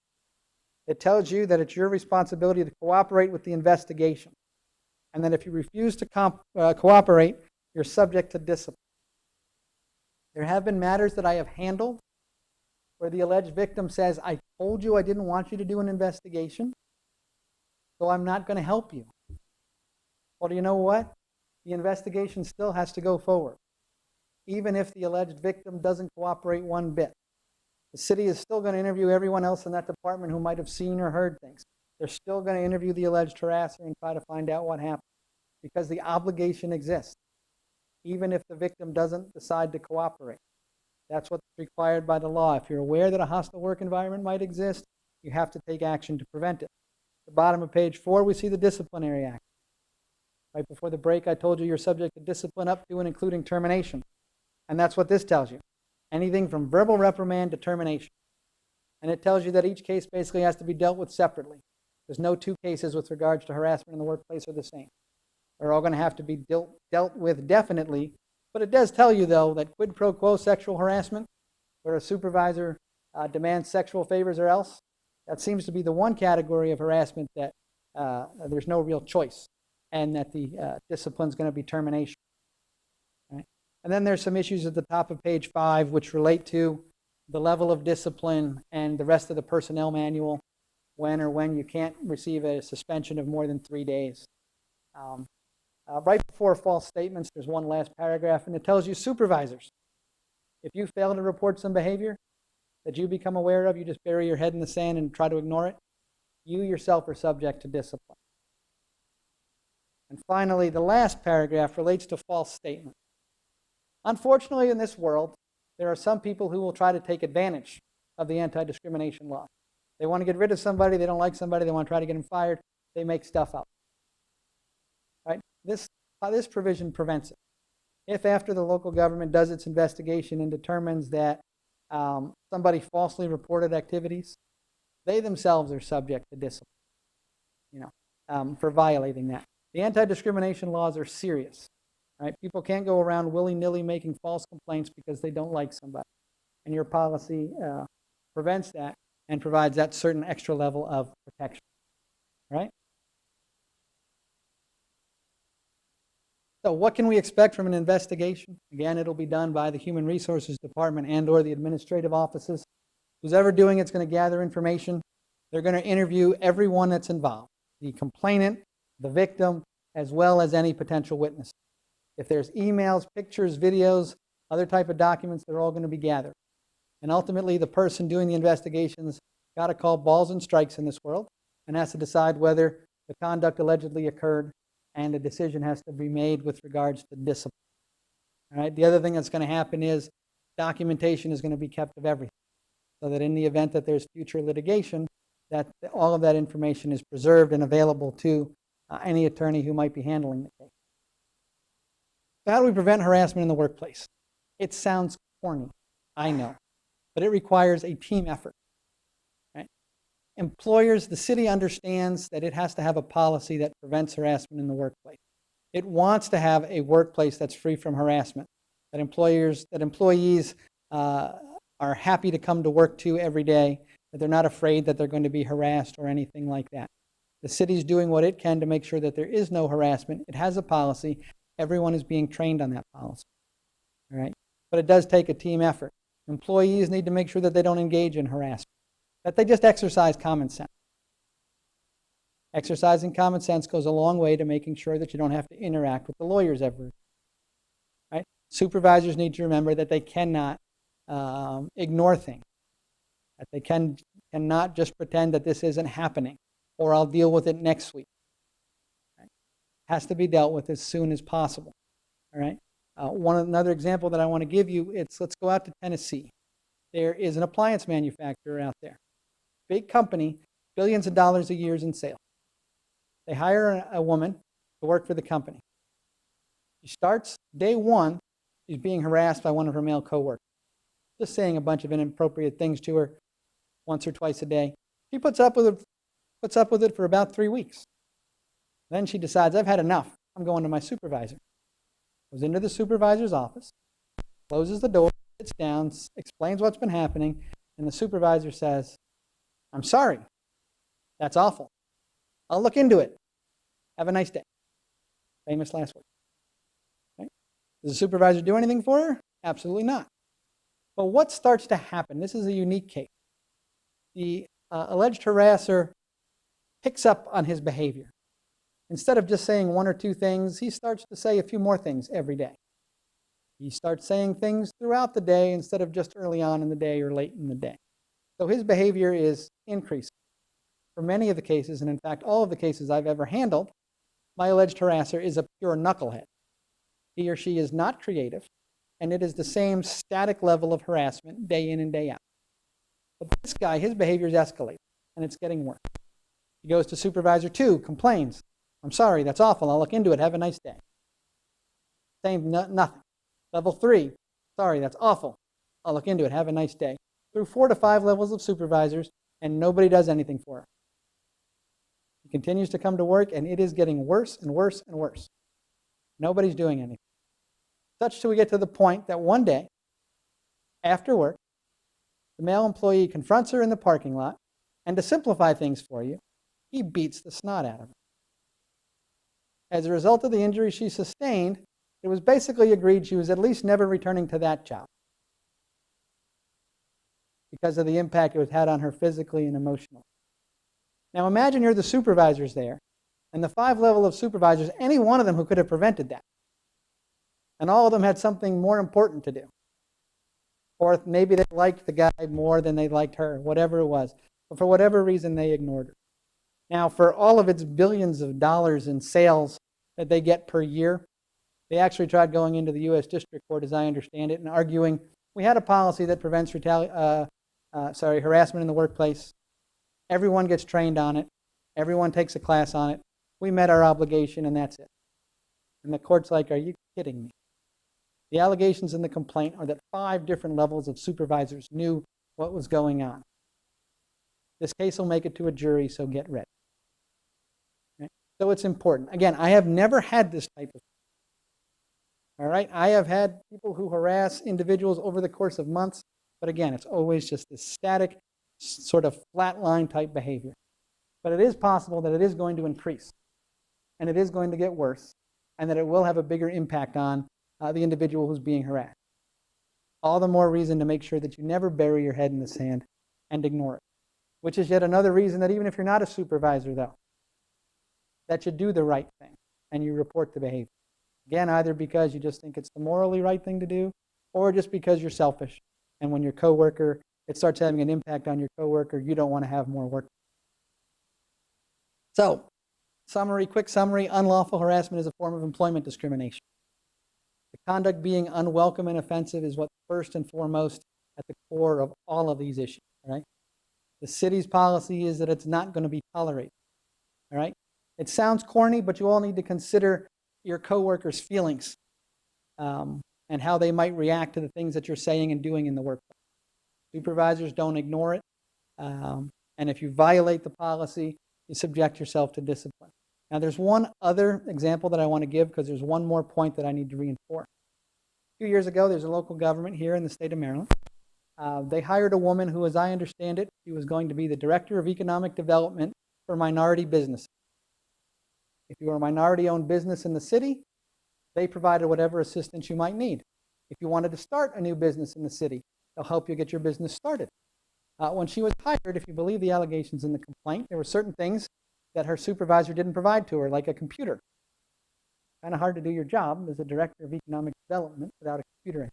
It tells you that it's your responsibility to cooperate with the investigation, and that if you refuse to cooperate, you're subject to discipline. There have been matters that I have handled where the alleged victim says, I told you I didn't want you to do an investigation, so I'm not going to help you. Well, do you know what? The investigation still has to go forward, even if the alleged victim doesn't cooperate one bit. The city is still going to interview everyone else in that department who might have seen or heard things. They're still going to interview the alleged harasser and try to find out what happened, because the obligation exists, even if the victim doesn't decide to cooperate. That's what's required by the law. If you're aware that a hostile work environment might exist, you have to take action to prevent it. At the bottom of page 4, we see the disciplinary action. Right before the break, I told you you're subject to discipline up to and including termination. And that's what this tells you. Anything from verbal reprimand to termination. And it tells you that each case basically has to be dealt with separately. There's no two cases with regards to harassment in the workplace are the same. They're all going to have to be dealt with definitely. But it does tell you, though, that quid pro quo sexual harassment, where a supervisor demands sexual favors or else, that seems to be the one category of harassment that there's no real choice, and that the discipline is going to be termination. Right? And then there's some issues at the top of page 5 which relate to the level of discipline and the rest of the personnel manual, when you can't receive a suspension of more than 3 days. Right before false statements, there's one last paragraph, and it tells you supervisors, if you fail to report some behavior that you become aware of, you just bury your head in the sand and try to ignore it, you yourself are subject to discipline. And finally, the last paragraph relates to false statements. Unfortunately, in this world, there are some people who will try to take advantage of the anti-discrimination law. They want to get rid of somebody, they don't like somebody, they want to try to get them fired, they make stuff up. Right? This provision prevents it. If after the local government does its investigation and determines that somebody falsely reported activities, they themselves are subject to discipline, for violating that. The anti-discrimination laws are serious. Right? People can't go around willy-nilly making false complaints because they don't like somebody. And your policy prevents that and provides that certain extra level of protection. Right? So what can we expect from an investigation? Again, it'll be done by the Human Resources Department and or the administrative offices. Who's ever doing it's going to gather information. They're going to interview everyone that's involved, the complainant, the victim, as well as any potential witness. If there's emails, pictures, videos, other type of documents, they're all going to be gathered. And ultimately, the person doing the investigations got to call balls and strikes in this world and has to decide whether the conduct allegedly occurred, and a decision has to be made with regards to discipline. All right? The other thing that's going to happen is documentation is going to be kept of everything, so that in the event that there's future litigation, that all of that information is preserved and available to any attorney who might be handling the case. So how do we prevent harassment in the workplace? It sounds corny, I know, but it requires a team effort. Right? Employers, the city understands that it has to have a policy that prevents harassment in the workplace. It wants to have a workplace that's free from harassment, that employees are happy to come to work to every day, that they're not afraid that they're going to be harassed or anything like that. The city's doing what it can to make sure that there is no harassment. It has a policy. Everyone is being trained on that policy. All right? But it does take a team effort. Employees need to make sure that they don't engage in harassment, that they just exercise common sense. Exercising common sense goes a long way to making sure that you don't have to interact with the lawyers ever. Right? Supervisors need to remember that they cannot ignore things, that they cannot just pretend that this isn't happening, or I'll deal with it next week. Right? It has to be dealt with as soon as possible. All right? Another example that I want to give you, let's go out to Tennessee. There is an appliance manufacturer out there. Big company, billions of dollars a year in sales. They hire a woman to work for the company. She starts day one, she's being harassed by one of her male coworkers, just saying a bunch of inappropriate things to her once or twice a day. She puts up with it for about 3 weeks. Then she decides, I've had enough. I'm going to my supervisor. Goes into the supervisor's office, closes the door, sits down, explains what's been happening, and the supervisor says, I'm sorry. That's awful. I'll look into it. Have a nice day. Famous last word. Okay? Does the supervisor do anything for her? Absolutely not. But what starts to happen? This is a unique case. The alleged harasser picks up on his behavior. Instead of just saying one or two things, he starts to say a few more things every day. He starts saying things throughout the day instead of just early on in the day or late in the day. So his behavior is increasing. For many of the cases, and in fact all of the cases I've ever handled, my alleged harasser is a pure knucklehead. He or she is not creative, and it is the same static level of harassment day in and day out. But this guy, his behavior is escalating, and it's getting worse. He goes to supervisor 2, complains, I'm sorry, that's awful, I'll look into it, have a nice day. Same, nothing. Level 3, sorry, that's awful, I'll look into it, have a nice day. Through 4 to 5 levels of supervisors, and nobody does anything for her. He continues to come to work, and it is getting worse and worse and worse. Nobody's doing anything. Such till we get to the point that one day, after work, the male employee confronts her in the parking lot, and to simplify things for you, he beats the snot out of her. As a result of the injury she sustained, it was basically agreed she was at least never returning to that job because of the impact it was had on her physically and emotionally. Now imagine you're the supervisors there, and the 5 level of supervisors, any one of them who could have prevented that. And all of them had something more important to do. Or maybe they liked the guy more than they liked her, whatever it was. But for whatever reason, they ignored her. Now, for all of its billions of dollars in sales that they get per year, they actually tried going into the U.S. District Court, as I understand it, and arguing, we had a policy that prevents harassment in the workplace. Everyone gets trained on it. Everyone takes a class on it. We met our obligation, and that's it. And the court's like, are you kidding me? The allegations in the complaint are that 5 different levels of supervisors knew what was going on. This case will make it to a jury, so get ready. Okay? So it's important. Again, I have never had this type of thing. All right? I have had people who harass individuals over the course of months, but again, it's always just this static, sort of flatline type behavior. But it is possible that it is going to increase, and it is going to get worse, and that it will have a bigger impact on the individual who's being harassed. All the more reason to make sure that you never bury your head in the sand and ignore it, which is yet another reason that even if you're not a supervisor, though, that you do the right thing and you report the behavior. Again, either because you just think it's the morally right thing to do, or just because you're selfish, and when your coworker, it starts having an impact on your coworker, you don't want to have more work. So, quick summary, unlawful harassment is a form of employment discrimination. The conduct being unwelcome and offensive is what's first and foremost at the core of all of these issues, right? The city's policy is that it's not going to be tolerated, all right? It sounds corny, but you all need to consider your coworkers' feelings and how they might react to the things that you're saying and doing in the workplace. Supervisors don't ignore it, and if you violate the policy, you subject yourself to discipline. Now, there's one other example that I want to give because there's one more point that I need to reinforce. A few years ago, there's a local government here in the state of Maryland. They hired a woman who, as I understand it, she was going to be the Director of Economic Development for minority businesses. If you were a minority-owned business in the city, they provided whatever assistance you might need. If you wanted to start a new business in the city, they'll help you get your business started. When she was hired, if you believe the allegations in the complaint, there were certain things that her supervisor didn't provide to her, like a computer. Kind of hard to do your job as a Director of Economic Development without a computer,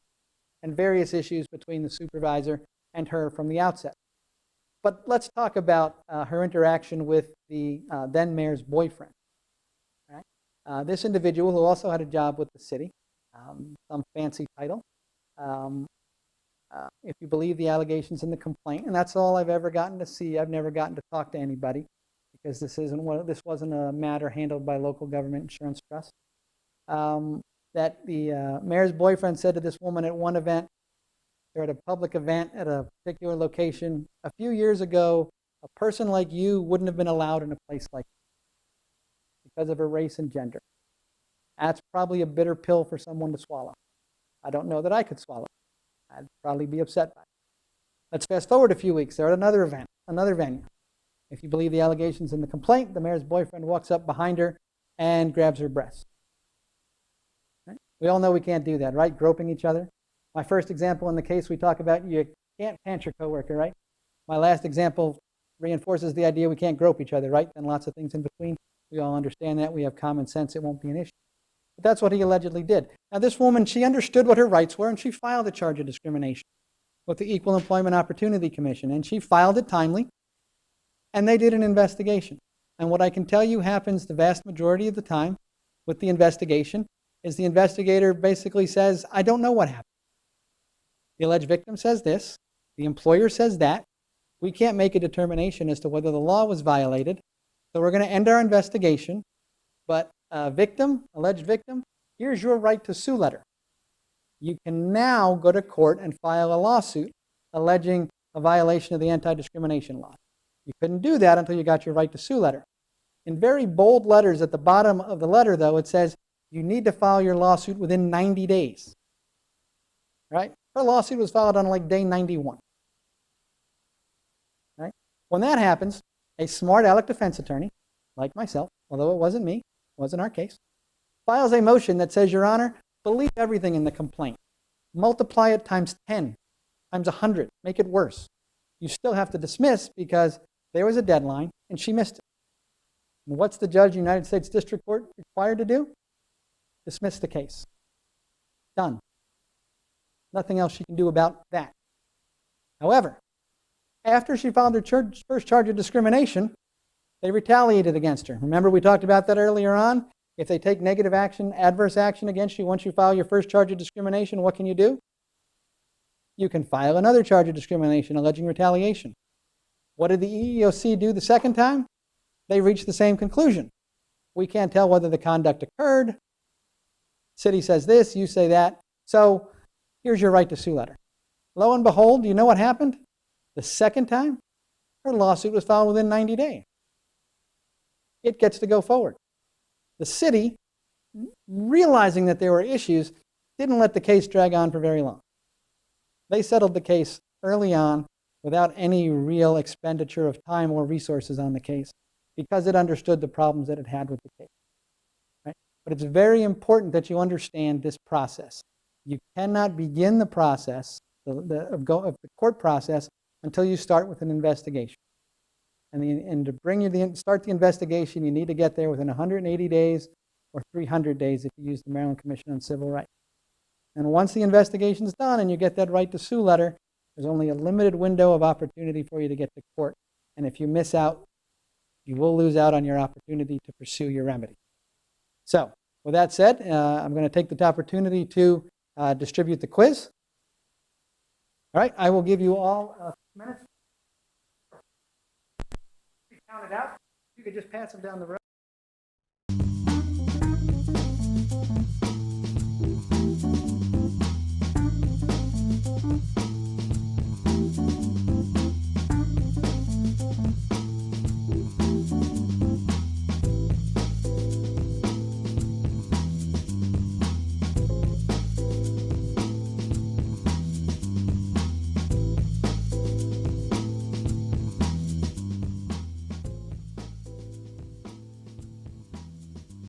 and various issues between the supervisor and her from the outset. But let's talk about her interaction with the then mayor's boyfriend. Right? This individual, who also had a job with the city, some fancy title, if you believe the allegations in the complaint, and that's all I've ever gotten to see. I've never gotten to talk to anybody because this wasn't a matter handled by local government insurance trust. That the mayor's boyfriend said to this woman at one event, they're at a public event at a particular location, a few years ago, a person like you wouldn't have been allowed in a place like this because of her race and gender. That's probably a bitter pill for someone to swallow. I don't know that I could swallow it. I'd probably be upset by it. Let's fast forward a few weeks. They're at another event, another venue. If you believe the allegations in the complaint, the mayor's boyfriend walks up behind her and grabs her breast. Right? We all know we can't do that, right? Groping each other. My first example in the case we talk about, you can't pant your coworker, right? My last example reinforces the idea we can't grope each other, right? And lots of things in between. We all understand that. We have common sense. It won't be an issue. But that's what he allegedly did. Now, this woman, she understood what her rights were, and she filed a charge of discrimination with the Equal Employment Opportunity Commission, and she filed it timely, and they did an investigation. And what I can tell you happens the vast majority of the time with the investigation is the investigator basically says, I don't know what happened. The alleged victim says this, the employer says that. We can't make a determination as to whether the law was violated, so we're going to end our investigation. But victim, alleged victim, here's your right to sue letter. You can now go to court and file a lawsuit alleging a violation of the anti-discrimination law. You couldn't do that until you got your right to sue letter. In very bold letters at the bottom of the letter, though, it says you need to file your lawsuit within 90 days. Right? Her lawsuit was filed on like day 91. Right? When that happens, a smart aleck defense attorney, like myself, although it wasn't me, wasn't our case, files a motion that says, Your Honor, believe everything in the complaint. Multiply it times 10, times 100, make it worse. You still have to dismiss because there was a deadline and she missed it. And what's the judge, United States District Court, required to do? Dismiss the case. Done. Nothing else she can do about that. However, after she filed her first charge of discrimination, they retaliated against her. Remember, we talked about that earlier on? If they take negative action, adverse action against you once you file your first charge of discrimination, what can you do? You can file another charge of discrimination alleging retaliation. What did the EEOC do the second time? They reached the same conclusion. We can't tell whether the conduct occurred. City says this, you say that. So here's your right to sue letter. Lo and behold, do you know what happened? The second time, her lawsuit was filed within 90 days. It gets to go forward. The city, realizing that there were issues, didn't let the case drag on for very long. They settled the case early on without any real expenditure of time or resources on the case because it understood the problems that it had with the case. Right? But it's very important that you understand this process. You cannot begin the process, of the court process, until you start with an investigation. And to start the investigation, you need to get there within 180 days or 300 days if you use the Maryland Commission on Civil Rights. And once the investigation is done and you get that right to sue letter, there's only a limited window of opportunity for you to get to court. And if you miss out, you will lose out on your opportunity to pursue your remedy. So, with that said, I'm going to take the opportunity to distribute the quiz. All right, I will give you all a few minutes. Count it out. You could just pass them down the road.